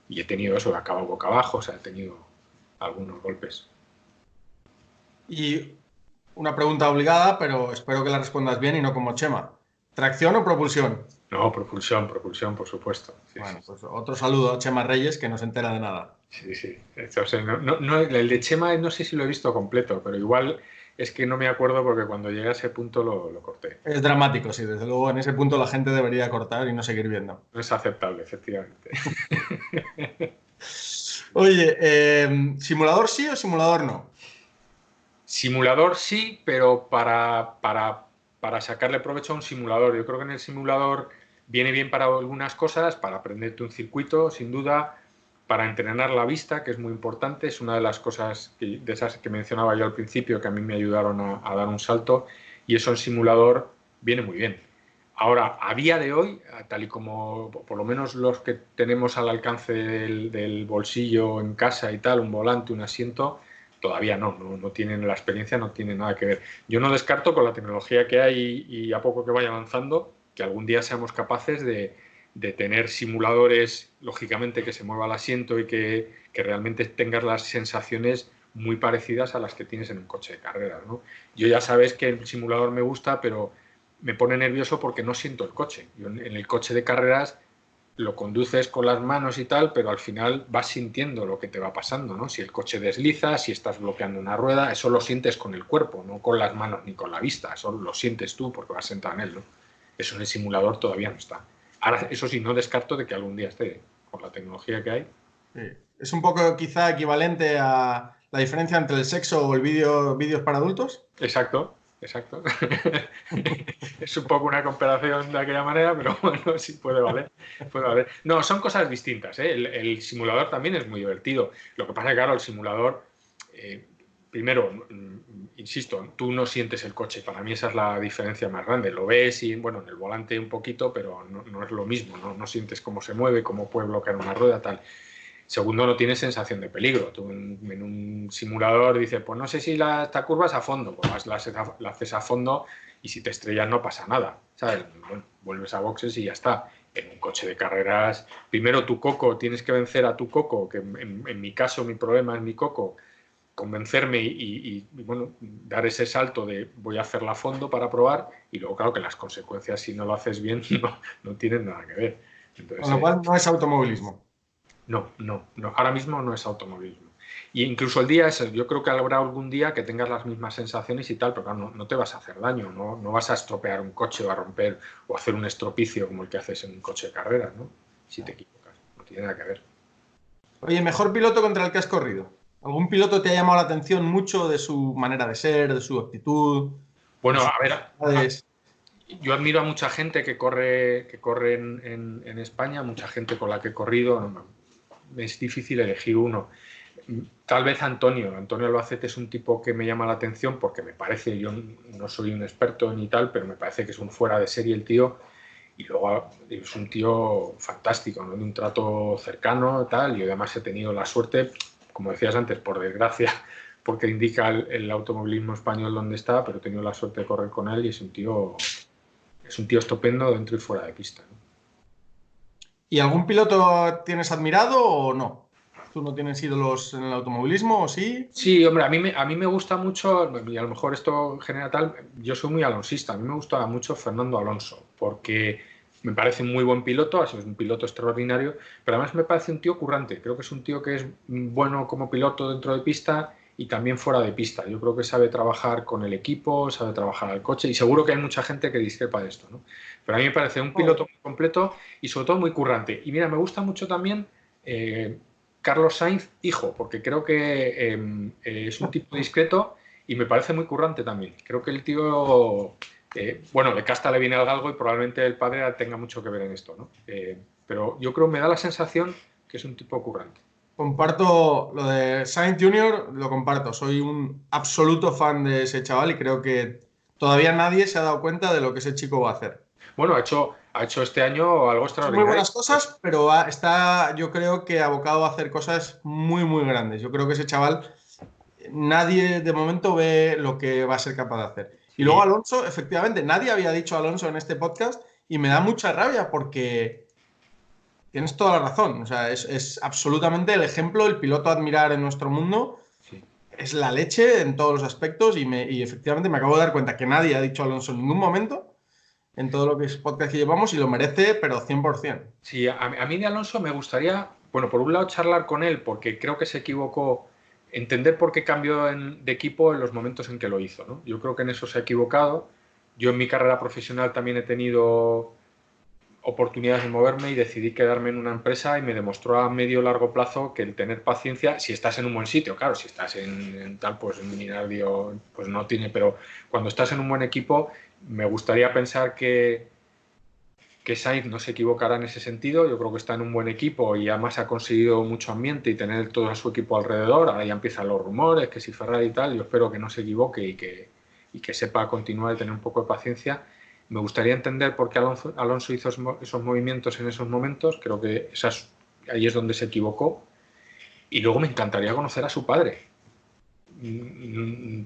y he tenido eso, he acabado boca abajo, o sea, he tenido algunos golpes. Y una pregunta obligada, pero espero que la respondas bien y no como Chema. ¿Tracción o propulsión? No, propulsión, por supuesto. Sí, Bueno, sí. pues otro saludo a Chema Reyes, que no se entera de nada. Sí, sí. O sea, el de Chema no sé si lo he visto completo, pero igual es que no me acuerdo porque cuando llegué a ese punto lo corté. Es dramático, sí, desde luego en ese punto la gente debería cortar y no seguir viendo. No es aceptable, efectivamente. Oye, ¿simulador sí o simulador no? Simulador sí, pero para sacarle provecho a un simulador. Yo creo que en el simulador viene bien para algunas cosas, para aprenderte un circuito, sin duda, para entrenar la vista, que es muy importante. Es una de las cosas de esas que mencionaba yo al principio, que a mí me ayudaron a dar un salto, y eso en simulador viene muy bien. Ahora, a día de hoy, tal y como por lo menos los que tenemos al alcance del bolsillo en casa y tal, un volante, un asiento, todavía no tienen la experiencia, no tienen nada que ver. Yo no descarto con la tecnología que hay y a poco que vaya avanzando, que algún día seamos capaces de tener simuladores, lógicamente, que se mueva el asiento y que realmente tengas las sensaciones muy parecidas a las que tienes en un coche de carreras, ¿no? Yo ya sabes que el simulador me gusta, pero me pone nervioso porque no siento el coche. Yo en el coche de carreras lo conduces con las manos y tal, pero al final vas sintiendo lo que te va pasando, ¿no? Si el coche desliza, si estás bloqueando una rueda, eso lo sientes con el cuerpo, no con las manos ni con la vista, eso lo sientes tú porque vas sentado en él, ¿no? Eso en el simulador todavía no está. Ahora, eso sí, no descarto de que algún día esté, con la tecnología que hay. Sí. Es un poco quizá equivalente a la diferencia entre el sexo o el vídeos para adultos. Exacto, exacto. Es un poco una comparación de aquella manera, pero bueno, sí puede valer. Puede valer. No, son cosas distintas, ¿eh? El simulador también es muy divertido. Lo que pasa es que, claro, el simulador, primero, insisto, tú no sientes el coche. Para mí esa es la diferencia más grande. Lo ves y, bueno, en el volante un poquito, pero no es lo mismo. No sientes cómo se mueve, cómo puede bloquear una rueda, tal. Segundo, no tienes sensación de peligro. Tú en un simulador dices, pues no sé si esta curva es a fondo, pues la haces a fondo y si te estrellas no pasa nada, ¿sabes? Bueno, vuelves a boxes y ya está. En un coche de carreras, primero tu coco, tienes que vencer a tu coco, que en mi caso mi problema es mi coco, convencerme y, bueno, dar ese salto de voy a hacerla a fondo para probar y luego claro que las consecuencias si no lo haces bien no tienen nada que ver. Con lo Entonces, cual no es automovilismo. no. Ahora mismo no es automovilismo. Y incluso el día ese, yo creo que habrá algún día que tengas las mismas sensaciones y tal, pero claro, no te vas a hacer daño, no vas a estropear un coche o a romper o hacer un estropicio como el que haces en un coche de carreras, ¿no? Si te equivocas, no tiene nada que ver. Oye, mejor piloto contra el que has corrido. ¿Algún piloto te ha llamado la atención mucho de su manera de ser, de su actitud, de Bueno, sus a ver, habilidades? yo admiro a mucha gente que corre en España, mucha gente con la que he corrido, es difícil elegir uno. Tal vez Antonio Albacete es un tipo que me llama la atención porque me parece, yo no soy un experto ni tal, pero me parece que es un fuera de serie el tío y luego es un tío fantástico, ¿no? De un trato cercano tal, y además he tenido la suerte, como decías antes, por desgracia, porque indica el automovilismo español donde está, pero he tenido la suerte de correr con él y es un tío estupendo dentro y fuera de pista, ¿no? ¿Y algún piloto tienes admirado o no? ¿Tú no tienes ídolos en el automovilismo o sí? Sí, hombre, a mí me gusta mucho, y a lo mejor esto genera tal, yo soy muy alonsista, a mí me gusta mucho Fernando Alonso, porque me parece un muy buen piloto, es un piloto extraordinario, pero además me parece un tío currante, creo que es un tío que es bueno como piloto dentro de pista y también fuera de pista. Yo creo que sabe trabajar con el equipo, sabe trabajar al coche y seguro que hay mucha gente que discrepa de esto, ¿no? Pero a mí me parece un piloto muy completo y sobre todo muy currante. Y mira, me gusta mucho también Carlos Sainz, hijo, porque creo que es un tipo discreto y me parece muy currante también. Creo que el tío, bueno, de casta le viene al galgo y probablemente el padre tenga mucho que ver en esto, ¿no? Pero yo creo, me da la sensación que es un tipo currante. Comparto lo de Sainz Jr., lo comparto. Soy un absoluto fan de ese chaval y creo que todavía nadie se ha dado cuenta de lo que ese chico va a hacer. Bueno, ha hecho este año algo Son muy extraordinario. buenas cosas, pero está, yo creo que abocado a hacer cosas muy, muy grandes. Yo creo que ese chaval, nadie de momento ve lo que va a ser capaz de hacer. Y luego Sí, Alonso, efectivamente, nadie había dicho Alonso en este podcast y me da mucha rabia porque tienes toda la razón. O sea, es absolutamente el ejemplo, el piloto a admirar en nuestro mundo. sí. Es la leche en todos los aspectos y efectivamente me acabo de dar cuenta que nadie ha dicho Alonso en ningún momento en todo lo que es podcast que llevamos y lo merece, pero 100%. Sí, a mí de Alonso me gustaría, bueno, por un lado charlar con él, porque creo que se equivocó, entender por qué cambió de equipo en los momentos en que lo hizo, ¿no? Yo creo que en eso se ha equivocado. Yo en mi carrera profesional también he tenido oportunidades de moverme y decidí quedarme en una empresa y me demostró a medio o largo plazo que el tener paciencia, si estás en un buen sitio, claro, si estás en tal, pues en Minardio, pues no tiene, pero cuando estás en un buen equipo, me gustaría pensar que Sainz no se equivocará en ese sentido. Yo creo que está en un buen equipo y además ha conseguido mucho ambiente y tener todo a su equipo alrededor. Ahora ya empiezan los rumores, que si Ferrari y tal, yo espero que no se equivoque y que sepa continuar y tener un poco de paciencia. Me gustaría entender por qué Alonso hizo esos movimientos en esos momentos. Creo que ahí es donde se equivocó. Y luego me encantaría conocer a su padre,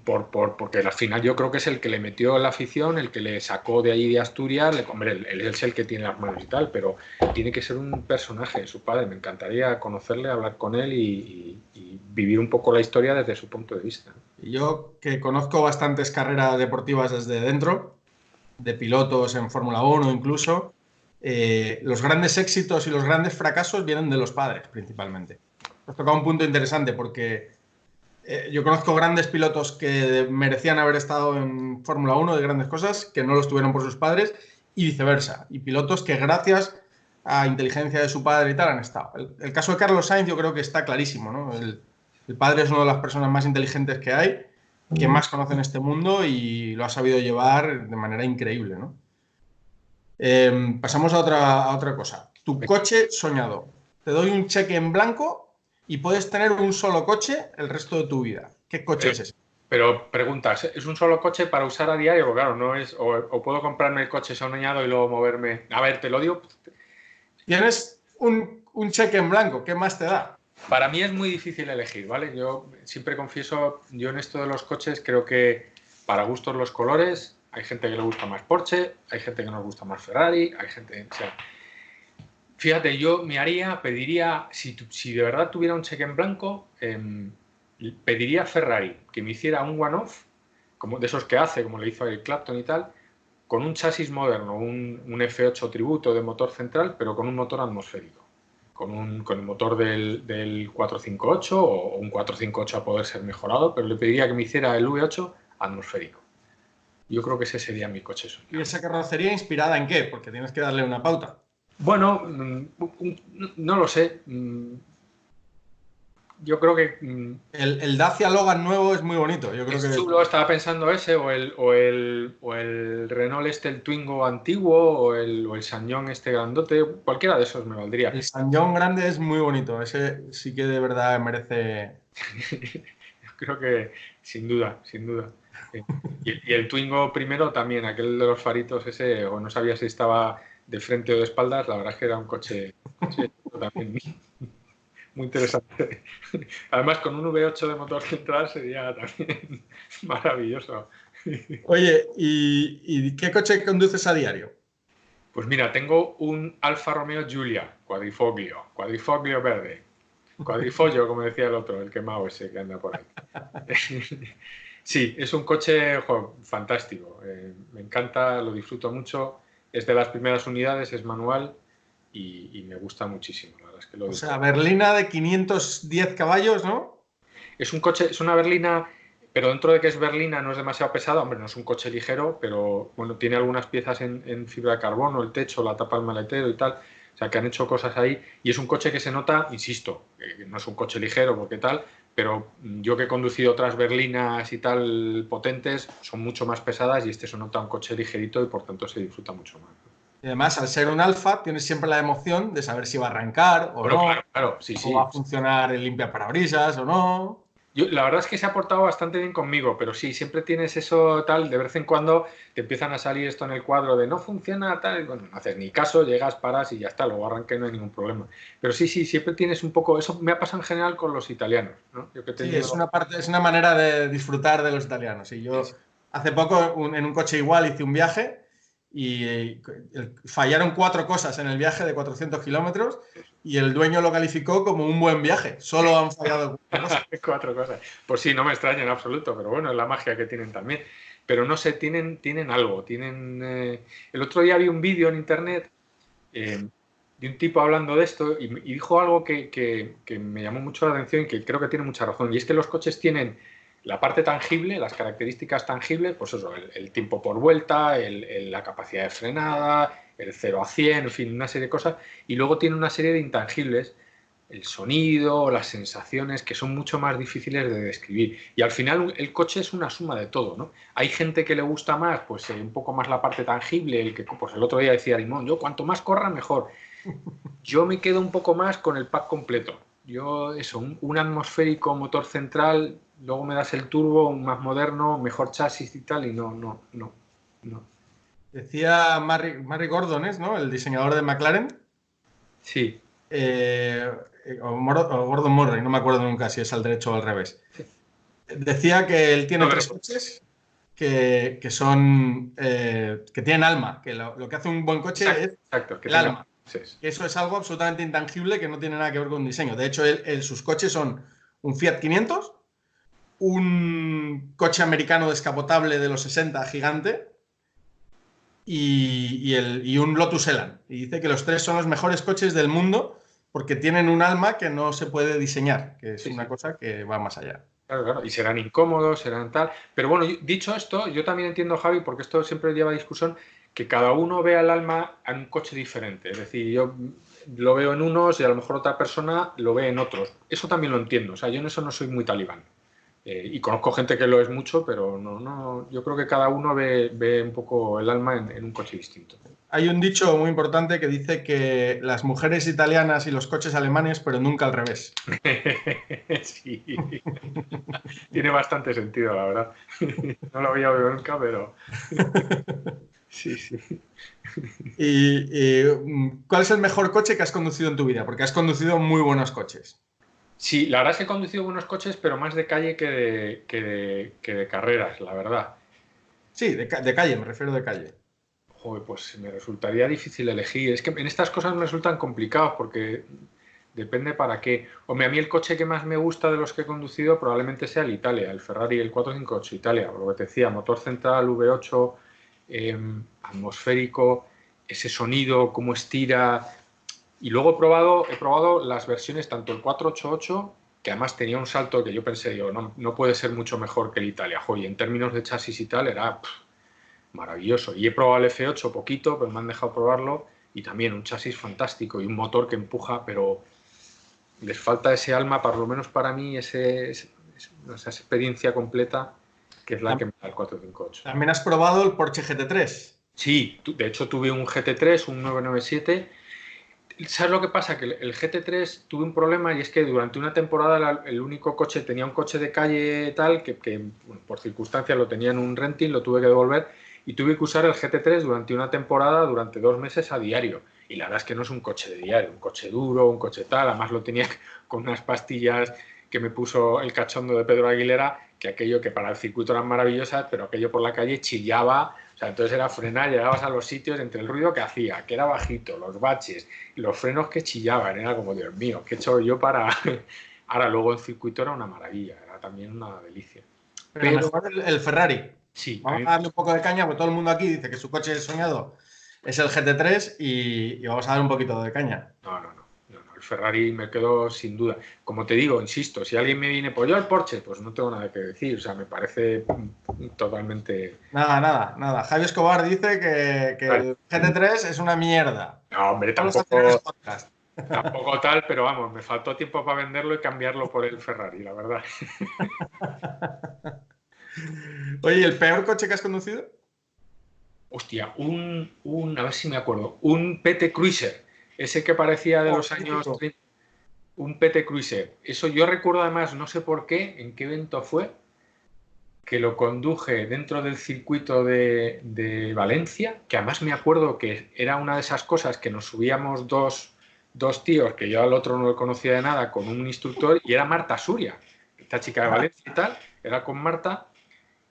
porque al final yo creo que es el que le metió la afición, el que le sacó de allí de Asturias. Hombre, él es el que tiene las manos y tal, pero tiene que ser un personaje, su padre. Me encantaría conocerle, hablar con él y vivir un poco la historia desde su punto de vista. Y yo que conozco bastantes carreras deportivas desde dentro, de pilotos en Fórmula 1 incluso, los grandes éxitos y los grandes fracasos vienen de los padres principalmente. Has tocado un punto interesante porque yo conozco grandes pilotos que merecían haber estado en Fórmula 1 de grandes cosas, que no los tuvieron por sus padres, y viceversa. Y pilotos que gracias a inteligencia de su padre y tal han estado. El caso de Carlos Sainz yo creo que está clarísimo, ¿no? El padre es una de las personas más inteligentes que hay, que más conocen este mundo y lo ha sabido llevar de manera increíble, ¿no? Pasamos a otra cosa. Tu coche soñado. Te doy un cheque en blanco y puedes tener un solo coche el resto de tu vida. ¿Qué coche Pero, es ese? pero preguntas, ¿es un solo coche para usar a diario? Claro, no es, o puedo comprarme el coche soñado y luego moverme. A ver, te lo digo. Tienes un cheque en blanco. ¿Qué más te da? Para mí es muy difícil elegir, ¿vale? Yo siempre confieso, yo en esto de los coches creo que para gustos los colores, hay gente que le gusta más Porsche, hay gente que nos gusta más Ferrari, hay gente... O sea, fíjate, yo me haría, pediría, si de verdad tuviera un cheque en blanco, pediría a Ferrari que me hiciera un one-off, como de esos que hace, como le hizo a Eric Clapton y tal, con un chasis moderno, un F8 tributo de motor central, pero con un motor atmosférico. Con el motor del 458 o un 458 a poder ser mejorado, pero le pediría que me hiciera el V8 atmosférico. Yo creo que ese sería mi coche ¿Y soñado. esa carrocería inspirada en qué? Porque tienes que darle una pauta. Bueno, no lo sé. Yo creo que El Dacia Logan nuevo es muy bonito. Yo creo es que chulo, estaba pensando ese, o el Renault este, el Twingo antiguo, o el Sanyong este grandote, cualquiera de esos me valdría. el San John grande es muy bonito. Ese sí que de verdad merece. Creo que sin duda, sin duda. Y el Twingo primero también, aquel de los faritos ese, o no sabía si estaba de frente o de espaldas, la verdad es que era un coche también muy interesante. Además, con un V8 de motor central sería también maravilloso. Oye, ¿y qué coche conduces a diario? Pues mira, tengo un Alfa Romeo Giulia, cuadrifoglio verde. Cuadrifoglio, como decía el otro, el quemado ese que anda por ahí. Sí, es un coche fantástico. Me encanta, lo disfruto mucho. Es de las primeras unidades, es manual y me gusta muchísimo. La verdad es que lo O sea, disfruto. berlina de 510 caballos, ¿no? Es un coche, es una berlina. pero dentro de que es berlina no es demasiado pesado, hombre, no es un coche ligero, pero bueno, tiene algunas piezas en fibra de carbono, el techo, la tapa del maletero y tal, o sea, que han hecho cosas ahí, y es un coche que se nota, insisto, no es un coche ligero porque tal, pero yo que he conducido otras berlinas y tal potentes, son mucho más pesadas y este se nota un coche ligerito y por tanto se disfruta mucho más. Y además, al ser un alfa, tienes siempre la emoción de saber si va a arrancar o Bueno, no, claro, claro, sí, o va sí. a funcionar el limpiaparabrisas o no. La verdad es que se ha portado bastante bien conmigo, pero sí, siempre tienes eso tal, de vez en cuando te empiezan a salir esto en el cuadro de no funciona tal, y bueno, no haces ni caso, llegas, paras y ya está, luego arranque, no hay ningún problema. Pero sí, sí, siempre tienes un poco, eso me ha pasado en general con los italianos, ¿no? Yo que he Sí, es tenido... una parte, es una manera de disfrutar de los italianos. Y Sí, yo sí. hace poco en un coche igual hice un viaje y fallaron 4 cosas en el viaje de 400 kilómetros y el dueño lo calificó como un buen viaje. Solo han fallado 4 cosas. Cuatro cosas. Pues sí, no me extraña en absoluto, pero bueno, es la magia que tienen también. Pero no sé, tienen algo, tienen... El otro día vi un vídeo en internet eh, de un tipo hablando de esto y dijo algo que me llamó mucho la atención y que creo que tiene mucha razón. Y es que los coches tienen la parte tangible, las características tangibles, pues eso, el tiempo por vuelta, la capacidad de frenada, el 0 a 100, en fin, una serie de cosas. Y luego tiene una serie de intangibles, el sonido, las sensaciones, que son mucho más difíciles de describir. Y al final el coche es una suma de todo, ¿no? Hay gente que le gusta más, pues un poco más la parte tangible, pues el otro día decía Limón, yo cuanto más corra mejor. Yo me quedo un poco más con el pack completo. Yo, eso, un atmosférico motor central, luego me das el turbo, un más moderno, mejor chasis y tal, y no. Decía Murray Gordon, ¿no? El diseñador de McLaren. Sí, eh, o Gordon Murray, no me acuerdo nunca si es al derecho o al revés. Decía que él tiene no, 3 coches que son que tienen alma, que lo que hace un buen coche es exacto, que el tenga... alma. Que eso es algo absolutamente intangible que no tiene nada que ver con diseño. De hecho, sus coches son un Fiat 500, un coche americano descapotable de los 60 gigante y un Lotus Elan. Y dice que los 3 son los mejores coches del mundo porque tienen un alma que no se puede diseñar, que es Sí, una sí. cosa que va más allá. Claro, claro, y serán incómodos, serán tal. Pero bueno, dicho esto, yo también entiendo, Javi, porque esto siempre lleva a discusión, que cada uno vea el alma en un coche diferente. Es decir, yo lo veo en unos y a lo mejor otra persona lo ve en otros. Eso también lo entiendo. O sea, yo en eso no soy muy talibán. Y conozco gente que lo es mucho, pero no, yo creo que cada uno ve un poco el alma en un coche distinto. Hay un dicho muy importante que dice que las mujeres italianas y los coches alemanes, pero nunca al revés. Sí, tiene bastante sentido, la verdad. No lo había oído nunca, pero sí, sí. ¿Cuál es el mejor coche que has conducido en tu vida? Porque has conducido muy buenos coches. Sí, la verdad es que he conducido buenos coches, pero más de calle que de carreras, la verdad. Sí, de calle, me refiero de calle. Joder, pues me resultaría difícil elegir. Es que en estas cosas me resultan complicados porque depende para qué. Hombre, a mí el coche que más me gusta de los que he conducido probablemente sea el Italia, el Ferrari, el 458 Italia. Lo que te decía, motor central, V8, atmosférico, ese sonido, cómo estira. Y luego he probado las versiones, tanto el 488, que además tenía un salto que yo pensé, digo, no puede ser mucho mejor que el Italia. Joder, en términos de chasis y tal, era maravilloso. Y he probado el F8 poquito, pero me han dejado probarlo. Y también un chasis fantástico y un motor que empuja, pero les falta ese alma, por lo menos para mí, esa experiencia completa que es la que me da el 458. También has probado el Porsche GT3. Sí, de hecho tuve un GT3, un 997. ¿Sabes lo que pasa? Que el GT3 tuve un problema y es que durante una temporada el único coche, tenía un coche de calle tal, que bueno, por circunstancias lo tenía en un renting, lo tuve que devolver y tuve que usar el GT3 durante una temporada, durante 2 meses a diario. Y la verdad es que no es un coche de diario, un coche duro, un coche tal, además lo tenía con unas pastillas que me puso el cachondo de Pedro Aguilera, que aquello que para el circuito eran maravillosas, pero aquello por la calle chillaba, o sea, entonces era frenar, llegabas a los sitios entre el ruido que hacía, que era bajito, los baches, los frenos que chillaban, era como, Dios mío, ¿qué he hecho yo para...? Ahora, luego el circuito era una maravilla, era también una delicia. Pero Pero mejor el Ferrari. sí, Vamos a darle un poco de caña, porque todo el mundo aquí dice que su coche soñado es el GT3 y vamos a dar un poquito de caña. no, el Ferrari me quedo sin duda. Como te digo, insisto, si alguien me viene, pues yo el Porsche, pues no tengo nada que decir. O sea, me parece totalmente... Nada. Javi Escobar dice que el GT3 es una mierda. No, hombre, Todos los anteriores tampoco, podcasts. tampoco tal, pero vamos, me faltó tiempo para venderlo y cambiarlo por el Ferrari, la verdad. Oye, ¿el peor coche que has conducido? Hostia, a ver si me acuerdo, un PT Cruiser, ese que parecía de los años Mítico. 30, un PT Cruiser. Eso yo recuerdo además, no sé por qué, en qué evento fue, que lo conduje dentro del circuito de Valencia, que además me acuerdo que era una de esas cosas que nos subíamos dos tíos, que yo al otro no lo conocía de nada, con un instructor, y era Marta Suria, esta chica de Valencia y tal, era con Marta.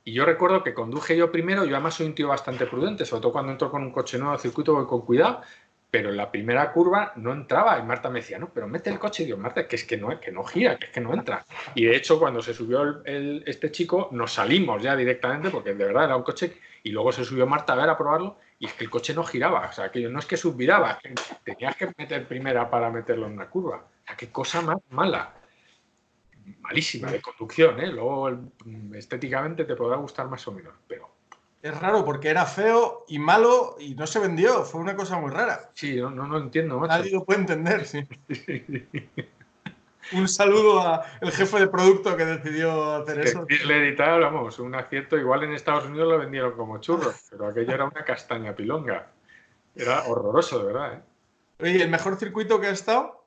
Y yo recuerdo que conduje yo primero, yo además soy un tío bastante prudente, sobre todo cuando entro con un coche nuevo al circuito voy con cuidado, pero en la primera curva no entraba y Marta me decía, no, pero mete el coche. Y digo, Marta, que es que no gira, que es que no entra. Y de hecho cuando se subió este chico nos salimos ya directamente porque de verdad era un coche y luego se subió Marta a ver a probarlo y es que el coche no giraba, o sea, que no es que subviraba, que tenías que meter primera para meterlo en una curva. O sea, qué cosa más mala. Malísima de conducción, ¿eh? Luego estéticamente te podrá gustar más o menos, pero... Es raro porque era feo y malo y no se vendió. Fue una cosa muy rara. Sí, no lo entiendo, macho. Nadie lo puede entender, sí. Un saludo al jefe de producto que decidió hacer Que eso. Chrysler y tal, vamos, un acierto. Igual en Estados Unidos lo vendieron como churros, pero aquello era una castaña pilonga. Era horroroso, de verdad, ¿eh? Oye, ¿el mejor circuito que ha estado?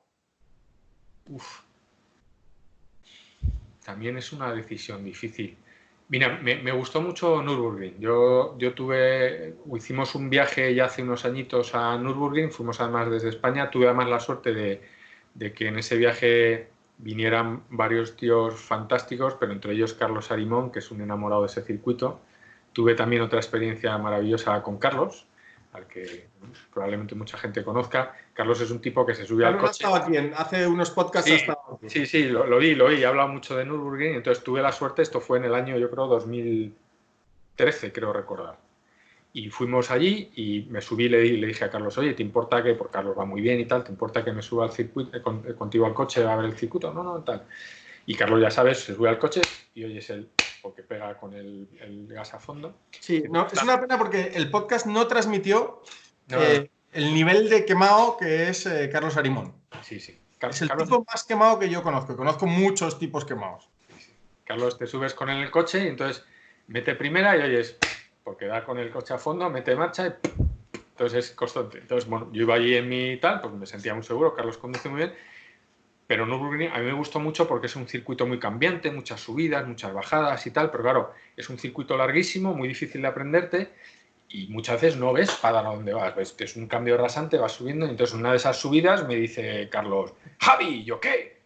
Uf, también es una decisión difícil. Mira, me gustó mucho Nürburgring. Hicimos un viaje ya hace unos añitos a Nürburgring, fuimos además desde España. Tuve además la suerte de que en ese viaje vinieran varios tíos fantásticos, pero entre ellos Carlos Arimón, que es un enamorado de ese circuito. Tuve también otra experiencia maravillosa con Carlos, al que probablemente mucha gente conozca. Carlos es un tipo que se sube al Carlos ha coche. estado aquí, hace unos podcasts ha Sí, estado aquí. sí, lo vi, he hablado mucho de Nürburgring, entonces tuve la suerte, esto fue en el año, yo creo, 2013, creo recordar. Y fuimos allí y me subí y le dije a Carlos, oye, ¿te importa que, porque Carlos va muy bien y tal, ¿te importa que me suba al circuito, contigo al coche a ver el circuito? No, tal. Y Carlos, ya sabes, se sube al coche y oyes porque pega con el gas a fondo. Sí, no, es una pena porque el podcast no transmitió No. el nivel de quemado que es Carlos Arimón. Sí. Es el Carlos, tipo más quemado que yo conozco. Conozco muchos tipos quemados. sí. Carlos, te subes con él en el coche y entonces mete primera y oyes, porque da con el coche a fondo, mete marcha y entonces es constante. Entonces, bueno, yo iba allí en mi tal, pues me sentía muy seguro, Carlos conduce muy bien, pero Nürburgring a mí me gustó mucho porque es un circuito muy cambiante, muchas subidas, muchas bajadas y tal, pero claro, es un circuito larguísimo, muy difícil de aprenderte y muchas veces no ves para dónde vas, ves que es un cambio rasante, vas subiendo y entonces una de esas subidas me dice Carlos, Javi, ¿yo qué?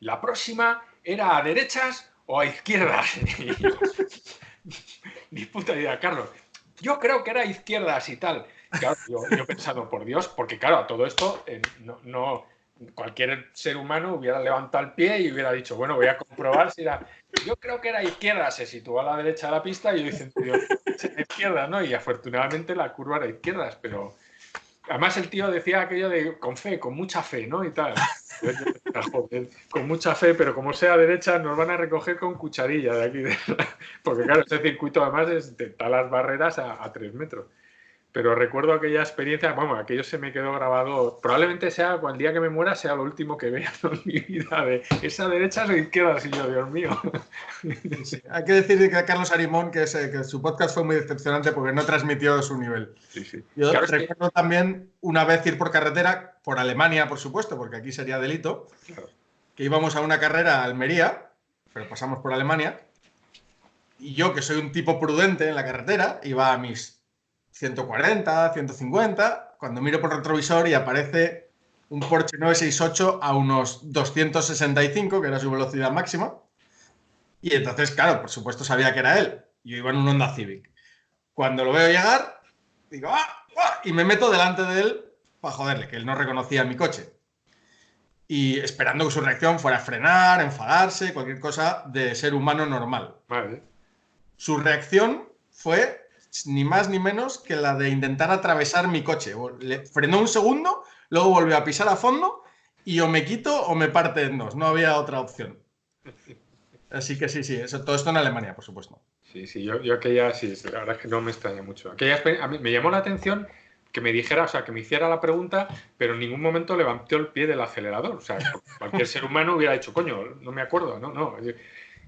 La próxima era a derechas o a izquierdas. Ni puta idea, Carlos. Yo creo que era a izquierdas y tal. Claro, yo pensando, por Dios, porque claro, a todo esto cualquier ser humano hubiera levantado el pie y hubiera dicho, bueno, voy a comprobar si era... Yo creo que era izquierda, se situó a la derecha de la pista y yo diciendo, Dios, era izquierda, ¿no? Y afortunadamente la curva era izquierdas, pero... Además el tío decía aquello de con fe, con mucha fe, ¿no? Y tal. Joder, con mucha fe, pero como sea derecha nos van a recoger con cucharilla de aquí. Porque claro, ese circuito además es de talas barreras a 3 metros. Pero recuerdo aquella experiencia, vamos, aquello se me quedó grabado. Probablemente sea, el día que me muera, sea lo último que vea en mi vida, de esa derecha o izquierda, y yo, Dios mío. Sí. Hay que decir que Carlos Arimón, que su podcast fue muy decepcionante porque no transmitió su nivel. Sí. Yo claro, recuerdo también una vez ir por carretera, por Alemania, por supuesto, porque aquí sería delito, claro. que íbamos a una carrera a Almería, pero pasamos por Alemania, y yo, que soy un tipo prudente en la carretera, iba a mis 140, 150, cuando miro por el retrovisor y aparece un Porsche 968 a unos 265, que era su velocidad máxima. Y entonces, claro, por supuesto sabía que era él. Yo iba en un Honda Civic. Cuando lo veo llegar, digo, ¡ah! Y me meto delante de él para joderle, que él no reconocía mi coche. Y esperando que su reacción fuera frenar, enfadarse, cualquier cosa de ser humano normal. Vale. Su reacción fue ni más ni menos que la de intentar atravesar mi coche. Le frenó un segundo, luego volvió a pisar a fondo y o me quito o me parte en dos. No había otra opción. Así que sí, eso, todo esto en Alemania, por supuesto. Sí, yo aquella, sí, la verdad es que no me extraña mucho. A mí me llamó la atención que me dijera, o sea, que me hiciera la pregunta, pero en ningún momento levantó el pie del acelerador. O sea, cualquier ser humano hubiera dicho, coño, no me acuerdo, no.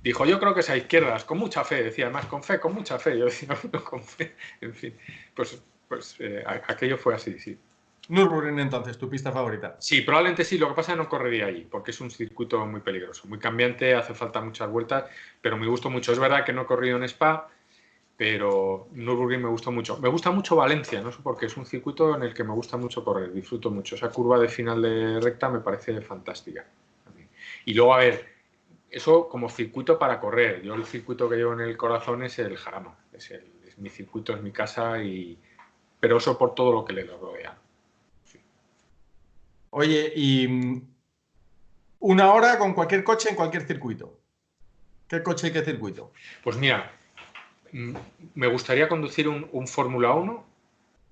Dijo, yo creo que es a izquierdas, con mucha fe, decía, además, con fe, con mucha fe. Yo decía, no, con fe, en fin. Aquello fue así, sí. Nürburgring, entonces, tu pista favorita. Sí, probablemente sí, lo que pasa es que no correría allí, porque es un circuito muy peligroso, muy cambiante, hace falta muchas vueltas, pero me gustó mucho. Es verdad que no he corrido en Spa, pero Nürburgring me gustó mucho. Me gusta mucho Valencia, no sé por qué, es un circuito en el que me gusta mucho correr, disfruto mucho. Esa curva de final de recta me parece fantástica. Y luego, a ver, eso como circuito para correr. Yo el circuito que llevo en el corazón es el Jarama, es mi circuito, es mi casa, pero eso por todo lo que le rodea. Sí. Oye, y 1 hora con cualquier coche en cualquier circuito. ¿Qué coche y qué circuito? Pues mira, me gustaría conducir un Fórmula 1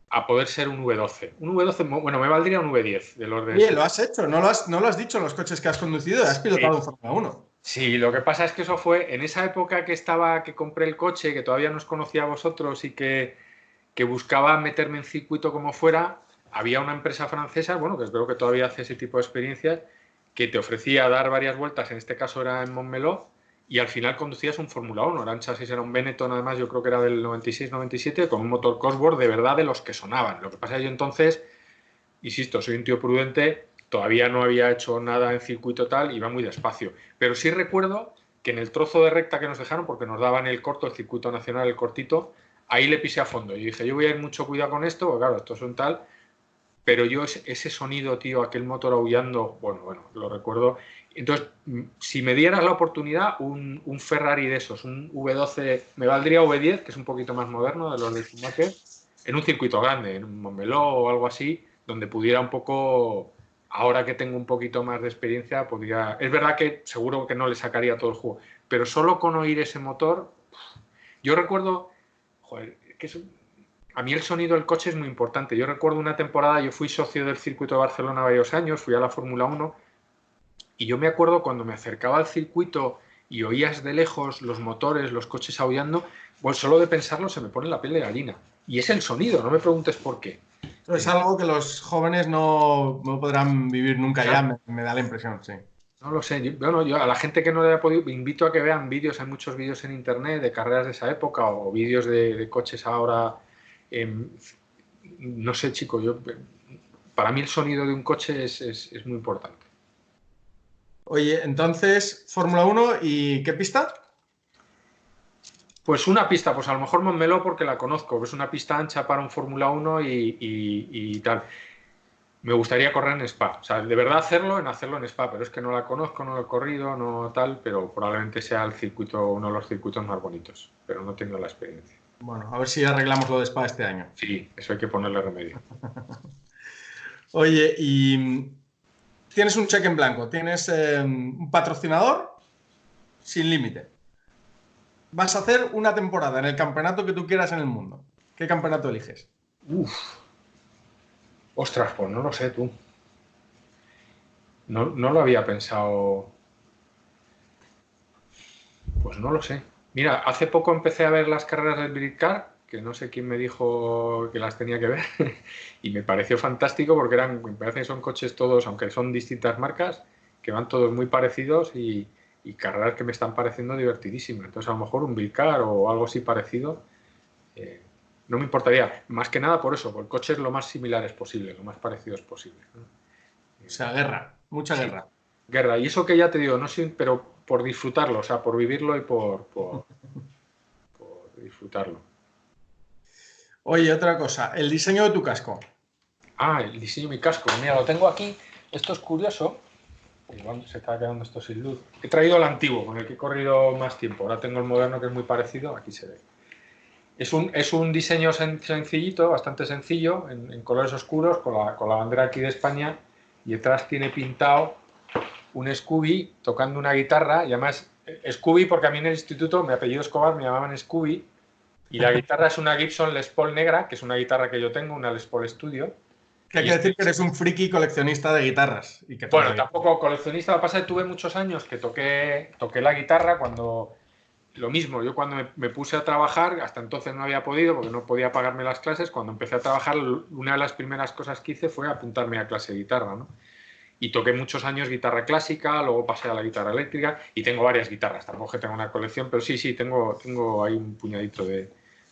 a poder ser un V12. Un V12, bueno, me valdría un V10 del orden. Oye, lo has hecho, no lo has dicho en los coches que has conducido, has pilotado un Fórmula 1. Sí, lo que pasa es que eso fue en esa época que compré el coche, que todavía no os conocía a vosotros y que buscaba meterme en circuito como fuera. Había una empresa francesa, bueno, que creo que todavía hace ese tipo de experiencias, que te ofrecía dar varias vueltas, en este caso era en Montmeló, y al final conducías un Fórmula 1. Era un chasis, era un Benetton, además, yo creo que era del 96-97, con un motor Cosworth de verdad de los que sonaban. Lo que pasa es que yo entonces, insisto, soy un tío prudente, todavía no había hecho nada en circuito tal, iba muy despacio. Pero sí recuerdo que en el trozo de recta que nos dejaron, porque nos daban el corto, el circuito nacional, el cortito, ahí le pisé a fondo. Y dije, yo voy a ir mucho cuidado con esto, porque claro, esto es un tal. Pero yo ese sonido, tío, aquel motor aullando, bueno, lo recuerdo. Entonces, si me dieras la oportunidad, un Ferrari de esos, un V12, me valdría V10, que es un poquito más moderno de los de Schumacher, en un circuito grande, en un Montmeló o algo así, donde pudiera un poco, ahora que tengo un poquito más de experiencia, podría... Es verdad que seguro que no le sacaría todo el juego, pero solo con oír ese motor, yo recuerdo, joder, que a mí el sonido del coche es muy importante. Yo recuerdo una temporada, yo fui socio del circuito de Barcelona varios años, fui a la Fórmula 1 y yo me acuerdo cuando me acercaba al circuito y oías de lejos los motores, los coches aullando, pues solo de pensarlo se me pone la piel de gallina. Y es el sonido, no me preguntes por qué. Es algo que los jóvenes no podrán vivir nunca ya, me da la impresión, sí. No lo sé. Yo a la gente que no le haya podido, invito a que vean vídeos, hay muchos vídeos en internet de carreras de esa época o vídeos de coches ahora. No sé, chico, para mí el sonido de un coche es muy importante. Oye, entonces, Fórmula 1 ¿y qué pista? Pues una pista, pues a lo mejor Montmeló porque la conozco, es una pista ancha para un Fórmula 1 y tal. Me gustaría correr en Spa, o sea, de verdad hacerlo en Spa, pero es que no la conozco, no lo he corrido, no tal, pero probablemente sea el circuito, uno de los circuitos más bonitos, pero no tengo la experiencia. Bueno, a ver si arreglamos lo de Spa este año. Sí, eso hay que ponerle remedio. Oye, y tienes un cheque en blanco, tienes un patrocinador sin límite. Vas a hacer una temporada en el campeonato que tú quieras en el mundo. ¿Qué campeonato eliges? Uf, ostras, pues no lo sé tú. No lo había pensado. Pues no lo sé. Mira, hace poco empecé a ver las carreras del Britcar, que no sé quién me dijo que las tenía que ver, y me pareció fantástico porque me parece que son coches todos, aunque son distintas marcas, que van todos muy parecidos y carreras que me están pareciendo divertidísimas. Entonces, a lo mejor un Britcar o algo así parecido, no me importaría. Más que nada por eso, porque el coche es lo más similares posible, lo más parecidos posible, ¿no? O sea, guerra, mucha Sí, guerra. guerra. Y eso que ya te digo, no sé, pero por disfrutarlo, o sea, por vivirlo y por disfrutarlo. Oye, otra cosa, el diseño de tu casco. Ah, el diseño de mi casco. Mira, lo tengo aquí. Esto es curioso. Igual se está quedando esto sin luz. He traído el antiguo, con el que he corrido más tiempo. Ahora tengo el moderno, que es muy parecido. Aquí se ve. Es un diseño sencillito, bastante sencillo, en colores oscuros, con la bandera aquí de España. Y detrás tiene pintado un Scooby tocando una guitarra. Y además, Scooby, porque a mí en el instituto, mi apellido Escobar, me llamaban Scooby. Y la guitarra es una Gibson Les Paul negra, que es una guitarra que yo tengo, una Les Paul Studio. Que hay que decir que eres un friki coleccionista de guitarras. Y que bueno, tampoco coleccionista, lo que pasa es que tuve muchos años que toqué la guitarra cuando... Lo mismo, yo cuando me puse a trabajar, hasta entonces no había podido porque no podía pagarme las clases, cuando empecé a trabajar una de las primeras cosas que hice fue apuntarme a clase de guitarra, ¿no? Y toqué muchos años guitarra clásica, luego pasé a la guitarra eléctrica y tengo varias guitarras, tampoco que tengo una colección, pero sí, tengo ahí un puñadito de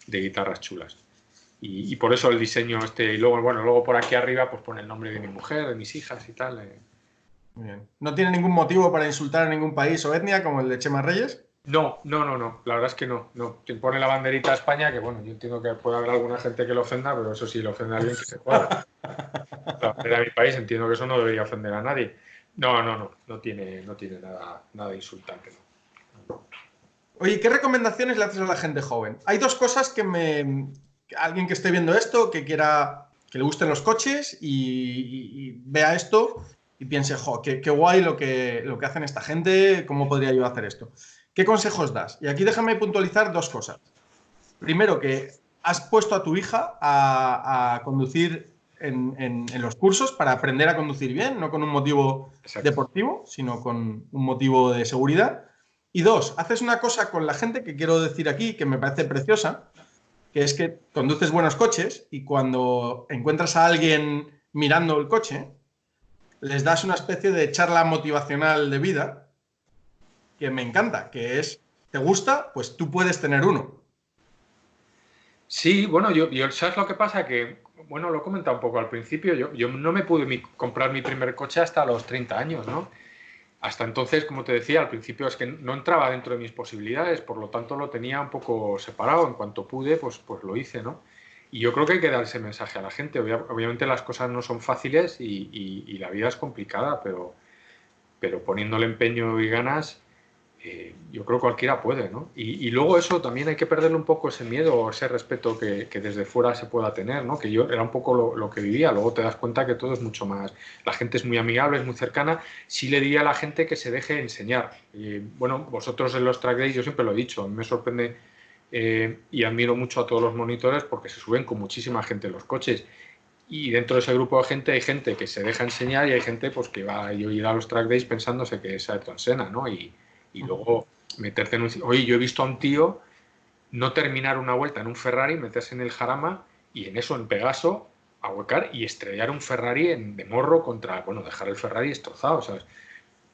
guitarras chulas. Y por eso el diseño y luego por aquí arriba pues pone el nombre de mi mujer, de mis hijas y tal. Muy bien. ¿No tiene ningún motivo para insultar a ningún país o etnia como el de Chema Reyes? No. La verdad es que no. Te pone la banderita de España, que bueno, yo entiendo que puede haber alguna gente que lo ofenda, pero eso sí, lo ofende a alguien que se joda. La bandera de mi país, entiendo que eso no debería ofender a nadie. No tiene nada insultante. No. Oye, ¿qué recomendaciones le haces a la gente joven? Hay dos cosas que alguien que esté viendo esto, que quiera, que le gusten los coches y vea esto y piense, jo, qué guay lo que hacen esta gente, ¿cómo podría yo hacer esto? ¿Qué consejos das? Y aquí déjame puntualizar dos cosas. Primero, que has puesto a tu hija a conducir en los cursos para aprender a conducir bien, no con un motivo deportivo, sino con un motivo de seguridad. Y dos, haces una cosa con la gente que quiero decir aquí, que me parece preciosa, que es que conduces buenos coches y cuando encuentras a alguien mirando el coche, les das una especie de charla motivacional de vida que me encanta, que es, ¿te gusta? Pues tú puedes tener uno. Sí, bueno, ¿sabes lo que pasa? Que, bueno, lo he comentado un poco al principio, yo no me pude comprar mi primer coche hasta los 30 años, ¿no? Hasta entonces, como te decía, al principio es que no entraba dentro de mis posibilidades, por lo tanto lo tenía un poco separado. En cuanto pude, pues lo hice, ¿no? Y yo creo que hay que dar ese mensaje a la gente. Obviamente las cosas no son fáciles y la vida es complicada, pero poniéndole empeño y ganas, yo creo que cualquiera puede, ¿no? Y luego eso también hay que perderle un poco ese miedo o ese respeto que desde fuera se pueda tener, ¿no? Que yo era un poco lo que vivía, luego te das cuenta que todo es mucho más, la gente es muy amigable, es muy cercana. Sí le diría a la gente que se deje enseñar. Bueno, vosotros en los track days, yo siempre lo he dicho, a mí me sorprende y admiro mucho a todos los monitores porque se suben con muchísima gente en los coches. Y dentro de ese grupo de gente hay gente que se deja enseñar y hay gente pues que va a ir a los track days pensándose que es Ayrton Senna, ¿no? Y luego meterte en un... Oye, yo he visto a un tío no terminar una vuelta en un Ferrari, meterse en el Jarama y en eso, en Pegaso, ahuecar y estrellar un Ferrari de morro contra... Bueno, dejar el Ferrari destrozado, ¿sabes?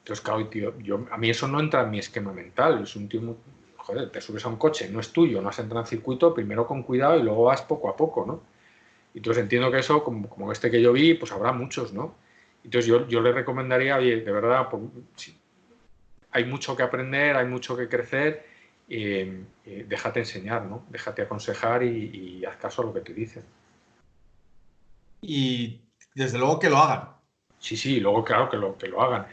Entonces, claro, tío, a mí eso no entra en mi esquema mental. Es un tío muy... Joder, te subes a un coche, no es tuyo, no has entrado en circuito, primero con cuidado y luego vas poco a poco, ¿no? Entonces entiendo que eso, como este que yo vi, pues habrá muchos, ¿no? Entonces yo le recomendaría, oye, de verdad, si hay mucho que aprender, hay mucho que crecer, déjate enseñar, ¿no? Déjate aconsejar y haz caso a lo que te dicen. Y desde luego que lo hagan. Sí, luego claro que lo hagan.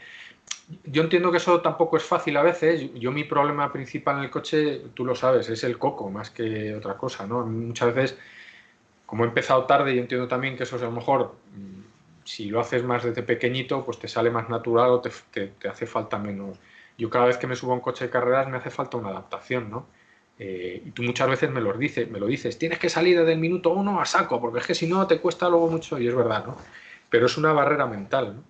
Yo entiendo que eso tampoco es fácil a veces. Yo mi problema principal en el coche, tú lo sabes, es el coco más que otra cosa, ¿no? Muchas veces, como he empezado tarde, yo entiendo también que eso es a lo mejor, si lo haces más desde pequeñito, pues te sale más natural o te hace falta menos. Yo cada vez que me subo a un coche de carreras me hace falta una adaptación, ¿no? Y tú muchas veces me lo dices, tienes que salir desde el minuto 1 a saco, porque es que si no te cuesta luego mucho, y es verdad, ¿no? Pero es una barrera mental, ¿no?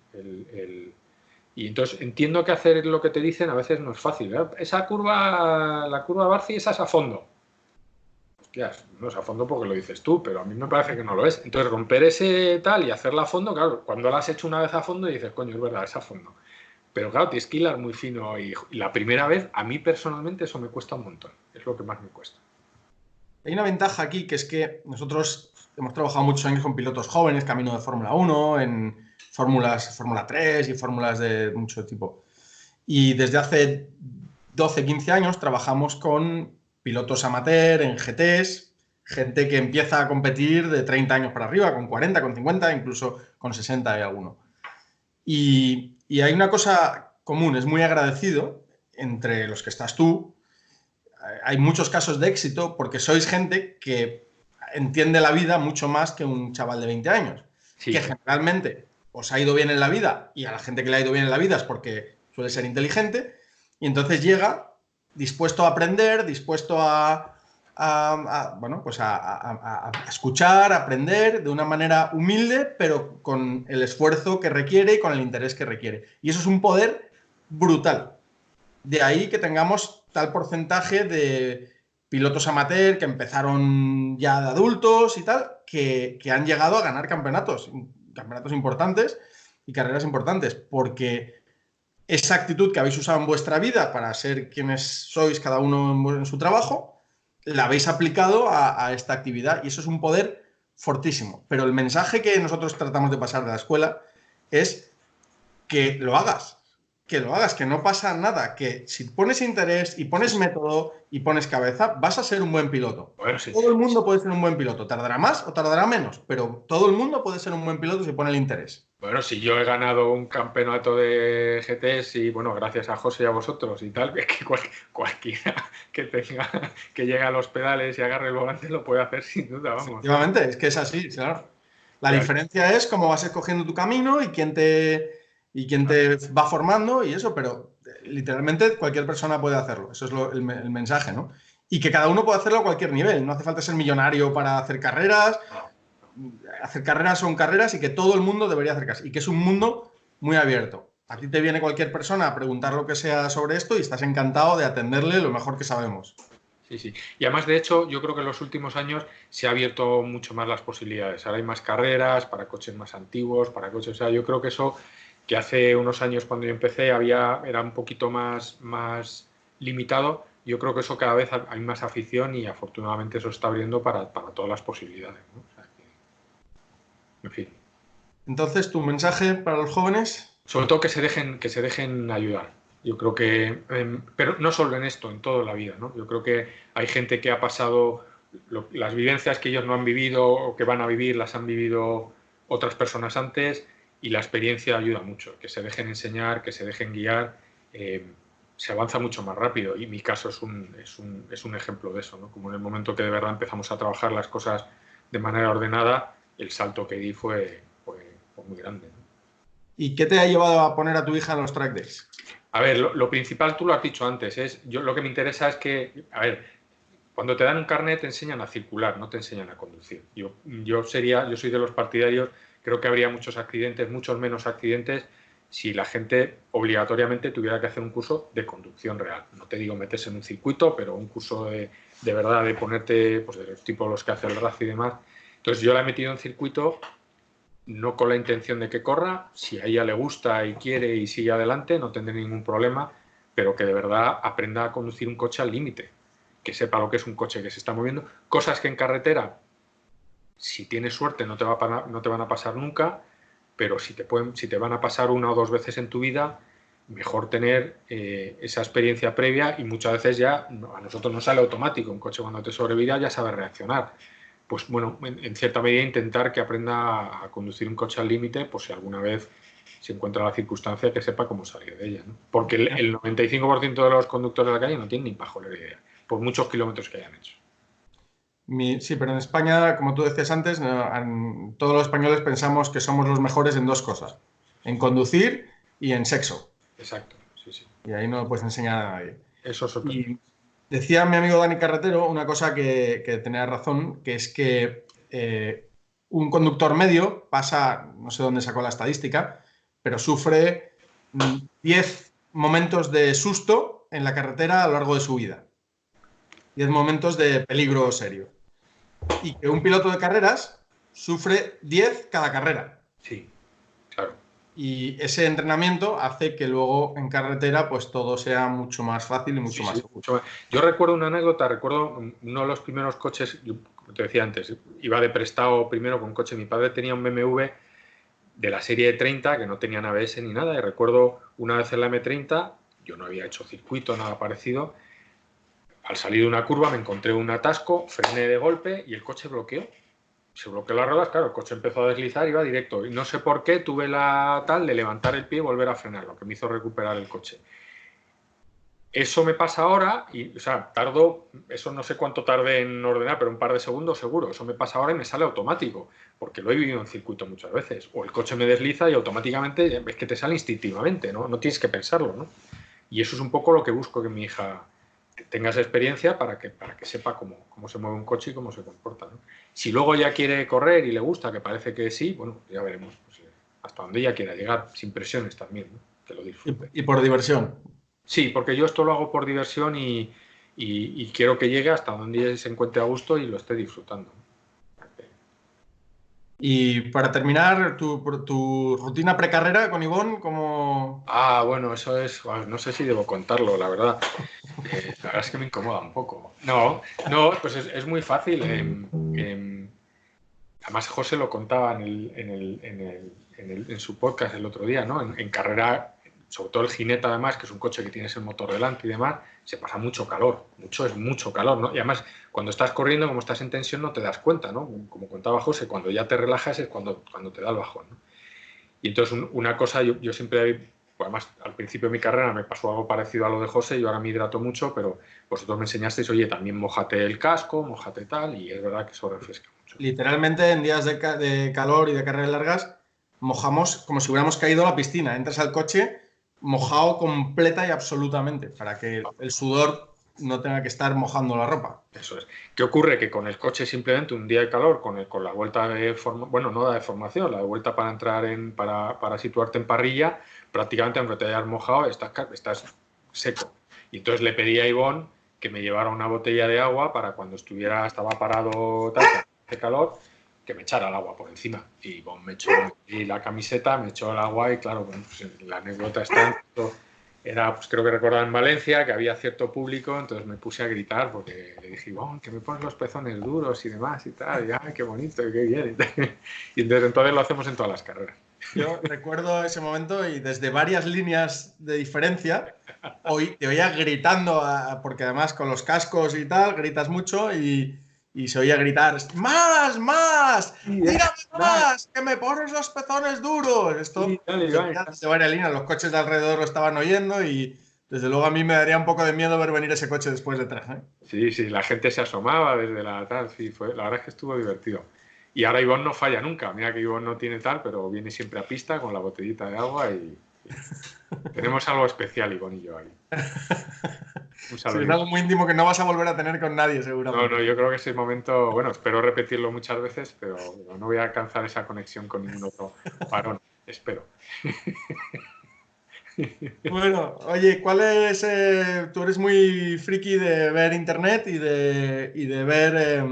Y entonces entiendo que hacer lo que te dicen a veces no es fácil, ¿eh? Esa curva, la curva Barci, esa es a fondo. Hostias, no es a fondo porque lo dices tú, pero a mí me parece que no lo es. Entonces romper ese tal y hacerla a fondo, claro, cuando la has hecho una vez a fondo dices, coño, es verdad, es a fondo. Pero claro, tienes que hilar muy fino y la primera vez, a mí personalmente eso me cuesta un montón. Es lo que más me cuesta. Hay una ventaja aquí, que es que nosotros hemos trabajado muchos años con pilotos jóvenes, camino de Fórmula 1, en Fórmula 3 y fórmulas de mucho tipo. Y desde hace 12, 15 años trabajamos con pilotos amateur en GTs, gente que empieza a competir de 30 años para arriba, con 40, con 50, incluso con 60 hay alguno. Y hay una cosa común, es muy agradecido entre los que estás tú. Hay muchos casos de éxito porque sois gente que entiende la vida mucho más que un chaval de 20 años, Sí, que generalmente os ha ido bien en la vida y a la gente que le ha ido bien en la vida es porque suele ser inteligente y entonces llega dispuesto a aprender, dispuesto a bueno, pues a escuchar, a aprender de una manera humilde, pero con el esfuerzo que requiere y con el interés que requiere. Y eso es un poder brutal. De ahí que tengamos tal porcentaje de pilotos amateur que empezaron ya de adultos y tal, que han llegado a ganar campeonatos importantes y carreras importantes, porque esa actitud que habéis usado en vuestra vida para ser quienes sois cada uno en su trabajo, la habéis aplicado a esta actividad y eso es un poder fortísimo. Pero el mensaje que nosotros tratamos de pasar de la escuela es que lo hagas, que no pasa nada, que si pones interés y pones método y pones cabeza, vas a ser un buen piloto. Bueno, sí. Todo el mundo puede ser un buen piloto, tardará más o tardará menos, pero todo el mundo puede ser un buen piloto si pone el interés. Bueno, si yo he ganado un campeonato de GTs y bueno, gracias a José y a vosotros y tal, es que cualquiera que tenga, que llegue a los pedales y agarre el volante lo puede hacer sin duda, vamos. Efectivamente, es que es así, claro. La diferencia es cómo vas escogiendo tu camino y quién te va formando y eso, pero literalmente cualquier persona puede hacerlo. Eso es el mensaje, ¿no? Y que cada uno puede hacerlo a cualquier nivel. No hace falta ser millonario para hacer carreras. Hacer carreras son carreras y que todo el mundo debería hacer carreras. Y que es un mundo muy abierto. A ti te viene cualquier persona a preguntar lo que sea sobre esto y estás encantado de atenderle lo mejor que sabemos. Sí, sí. Y además, de hecho, yo creo que en los últimos años se ha abierto mucho más las posibilidades. Ahora hay más carreras para coches más antiguos, para coches... O sea, yo creo que eso, que hace unos años cuando yo empecé era un poquito más limitado, yo creo que eso cada vez hay más afición y afortunadamente eso está abriendo para todas las posibilidades, ¿no? O sea, en fin. Entonces, ¿tu mensaje para los jóvenes? Sobre todo que se dejen ayudar. Yo creo que, pero no solo en esto, en toda la vida, ¿no? Yo creo que hay gente que ha pasado las vivencias que ellos no han vivido o que van a vivir, las han vivido otras personas antes y la experiencia ayuda mucho. Que se dejen enseñar, que se dejen guiar, se avanza mucho más rápido y mi caso es un ejemplo de eso, ¿no? Como en el momento que de verdad empezamos a trabajar las cosas de manera ordenada, el salto que di fue muy grande, ¿no? ¿Y qué te ha llevado a poner a tu hija en los track days? A ver, lo principal, tú lo has dicho antes, lo que me interesa es que, a ver, cuando te dan un carnet te enseñan a circular, no te enseñan a conducir. Yo soy de los partidarios, creo que habría muchos accidentes, muchos menos accidentes, si la gente obligatoriamente tuviera que hacer un curso de conducción real. No te digo meterse en un circuito, pero un curso de verdad, de ponerte, pues de los tipos los que hace el RAF y demás. Entonces yo la he metido en circuito no con la intención de que corra, si a ella le gusta y quiere y sigue adelante, no tendré ningún problema, pero que de verdad aprenda a conducir un coche al límite, que sepa lo que es un coche que se está moviendo, cosas que en carretera, si tienes suerte, no te van a pasar nunca, pero si te van a pasar una o dos veces en tu vida, mejor tener esa experiencia previa y muchas veces ya, a nosotros nos sale automático, un coche cuando te sobrevira ya sabe reaccionar. Pues bueno, en cierta medida intentar que aprenda a conducir un coche al límite, pues si alguna vez se encuentra la circunstancia que sepa cómo salir de ella, ¿no? Porque el 95% de los conductores de la calle no tienen ni pajolera idea, por muchos kilómetros que hayan hecho. Sí, pero en España, como tú decías antes, todos los españoles pensamos que somos los mejores en dos cosas, en conducir y en sexo. Exacto, sí, sí. Y ahí no lo puedes enseñar a nadie. Eso es sorprendente. Y decía mi amigo Dani Carretero una cosa que tenía razón, que es que un conductor medio pasa, no sé dónde sacó la estadística, pero sufre 10 momentos de susto en la carretera a lo largo de su vida. 10 momentos de peligro serio. Y que un piloto de carreras sufre 10 cada carrera. Sí, claro. Y ese entrenamiento hace que luego en carretera pues todo sea mucho más fácil y mucho más seguro. Mucho más. Yo recuerdo una anécdota, recuerdo uno de los primeros coches, como te decía antes, iba de prestado primero con coche. Mi padre tenía un BMW de la serie 30 que no tenía ABS ni nada, y recuerdo una vez en la M30, yo no había hecho circuito, nada parecido, al salir de una curva me encontré un atasco, frené de golpe y el coche bloqueó. Se bloqueó las ruedas, claro, el coche empezó a deslizar, iba directo. Y no sé por qué tuve la tal de levantar el pie y volver a frenar, lo que me hizo recuperar el coche. Eso me pasa ahora y, o sea, eso no sé cuánto tardé en ordenar, pero un par de segundos seguro. Eso me pasa ahora y me sale automático, porque lo he vivido en circuito muchas veces. O el coche me desliza y automáticamente es que te sale instintivamente, ¿no? No tienes que pensarlo, ¿no? Y eso es un poco lo que busco que mi hija tengas experiencia para que sepa cómo se mueve un coche y cómo se comporta, ¿no? Si luego ya quiere correr y le gusta, que parece que sí, bueno, ya veremos pues, hasta donde ella quiera llegar, sin presiones también, ¿no? Que lo disfrute. Y por diversión. Sí, porque yo esto lo hago por diversión y quiero que llegue hasta donde ella se encuentre a gusto y lo esté disfrutando. Y para terminar, tu rutina precarrera con Ivonne, ¿cómo...? Bueno, eso es, no sé si debo contarlo, la verdad. La verdad es que me incomoda un poco. No, pues es muy fácil. Además, José lo contaba en su podcast el otro día, ¿no? En carrera, sobre todo el Gineta, además, que es un coche que tienes el motor delante y demás, se pasa mucho calor. Es mucho calor, ¿no? Y además, cuando estás corriendo, como estás en tensión, no te das cuenta, ¿no? Como contaba José, cuando ya te relajas es cuando te da el bajón, ¿no? Y entonces, una cosa, yo siempre, pues además, al principio de mi carrera me pasó algo parecido a lo de José, yo ahora me hidrato mucho, pero vosotros me enseñasteis, oye, también mójate el casco, mójate tal, y es verdad que eso refresca mucho. Literalmente, en días de calor y de carreras largas, mojamos como si hubiéramos caído a la piscina. Entras al coche mojado completa y absolutamente, para que el sudor no tenga que estar mojando la ropa. Eso es. ¿Qué ocurre? Que con el coche simplemente un día de calor, con la vuelta de formación, bueno, no la de formación, la de vuelta para entrar para situarte en parrilla, prácticamente aunque te hayas mojado, estás seco. Y entonces le pedí a Ivonne que me llevara una botella de agua para cuando estaba parado de calor, que me echara el agua por encima. Y Ivonne me echó la camiseta, me echó el agua y claro, bueno, pues la anécdota está era, pues creo que recordaba en Valencia, que había cierto público, entonces me puse a gritar porque le dije, oh, que me pones los pezones duros y demás y tal, y ay, qué bonito, qué bien. Y entonces lo hacemos en todas las carreras. Yo recuerdo ese momento y desde varias líneas de diferencia, hoy te oía gritando, porque además con los cascos y tal, gritas mucho y se oía gritar, ¡más, más! ¡Tírame más! ¡Que me pones los pezones duros! Esto desde varias líneas, los coches de alrededor lo estaban oyendo y desde luego a mí me daría un poco de miedo ver venir ese coche después detrás, ¿eh? Sí, la gente se asomaba desde la tal, sí, la verdad es que estuvo divertido. Y ahora Ivonne no falla nunca, mira que Ivonne no tiene tal, pero viene siempre a pista con la botellita de agua y tenemos algo especial Ivonne y yo ahí. Un Sí, es saludo. algo muy íntimo que no vas a volver a tener con nadie, seguramente. No, yo creo que ese momento, bueno, espero repetirlo muchas veces, pero no voy a alcanzar esa conexión con ningún otro varón, espero. Bueno, oye, ¿cuál es? Tú eres muy friki de ver internet y de ver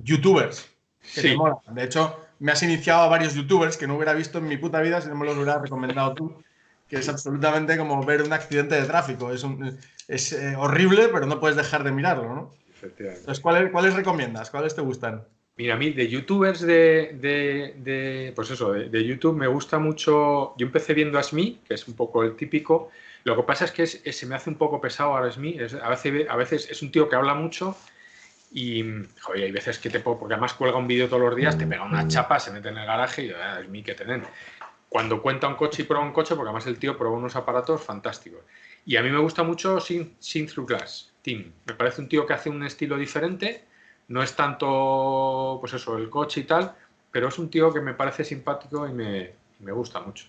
youtubers que te Sí, molan. De hecho, me has iniciado a varios youtubers que no hubiera visto en mi puta vida si no me los hubieras recomendado tú, que es absolutamente como ver un accidente de tráfico. Es horrible, pero no puedes dejar de mirarlo, ¿no? efectivamente. Entonces, ¿cuáles recomiendas? ¿Cuáles te gustan? Mira, a mí de youtubers pues eso, de YouTube me gusta mucho. Yo empecé viendo a Smee, que es un poco el típico. Lo que pasa es que se me hace un poco pesado ahora Smee. A veces es un tío que habla mucho y, joder, hay veces que porque además cuelga un vídeo todos los días, te pega una chapa, se mete en el garaje y Smee, que te den. Cuando cuenta un coche y prueba un coche, porque además el tío prueba unos aparatos fantásticos. Y a mí me gusta mucho Synth Through Glass, Tim. Me parece un tío que hace un estilo diferente. No es tanto, pues eso, el coche y tal, pero es un tío que me parece simpático y me gusta mucho.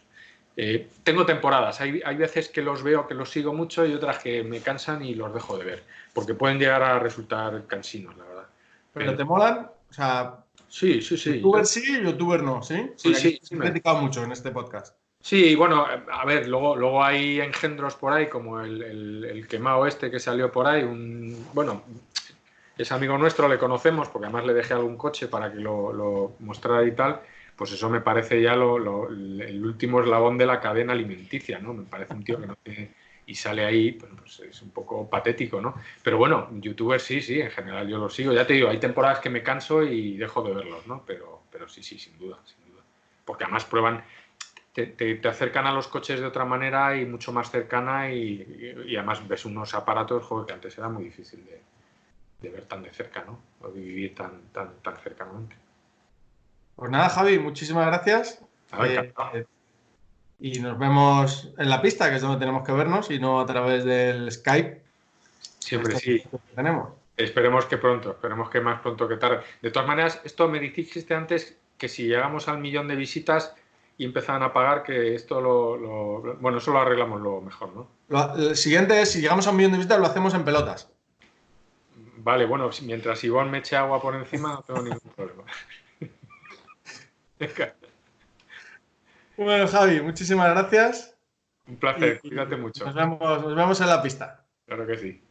Tengo temporadas, hay veces que los veo, que los sigo mucho y otras que me cansan y los dejo de ver, porque pueden llegar a resultar cansinos, la verdad. ¿Pero te molan? O sea, Sí. youtuber sí, youtuber no, ¿sí? Porque aquí Sí, he criticado mucho en este podcast. sí, bueno, a ver, luego hay engendros por ahí, como el quemado este que salió por ahí, bueno, es amigo nuestro, le conocemos, porque además le dejé algún coche para que lo mostrara y tal, pues eso me parece ya el último eslabón de la cadena alimenticia, ¿no? Me parece un tío que no tiene... Y sale ahí, pues es un poco patético, ¿no? Pero bueno, youtubers sí, en general yo los sigo. Ya te digo, hay temporadas que me canso y dejo de verlos, ¿no? Pero sí, sin duda. Porque además prueban... Te acercan a los coches de otra manera y mucho más cercana y además ves unos aparatos, joder, que antes era muy difícil de ver tan de cerca, ¿no? O de vivir tan cercanamente. Pues nada, Javi, muchísimas gracias. Encantado. Y nos vemos en la pista, que es donde tenemos que vernos, y no a través del Skype. Siempre sí. Que tenemos. Esperemos que más pronto que tarde. De todas maneras, esto me dijiste antes que si llegamos al 1.000.000 de visitas, y empezaban a pagar, que esto bueno, eso lo arreglamos luego mejor, ¿no? El siguiente es, si llegamos a 1 millón de visitas, lo hacemos en pelotas. Vale, bueno, mientras Ivonne me eche agua por encima, no tengo ningún problema. Bueno, Javi, muchísimas gracias. Un placer, cuídate mucho. Nos vemos en la pista. Claro que sí.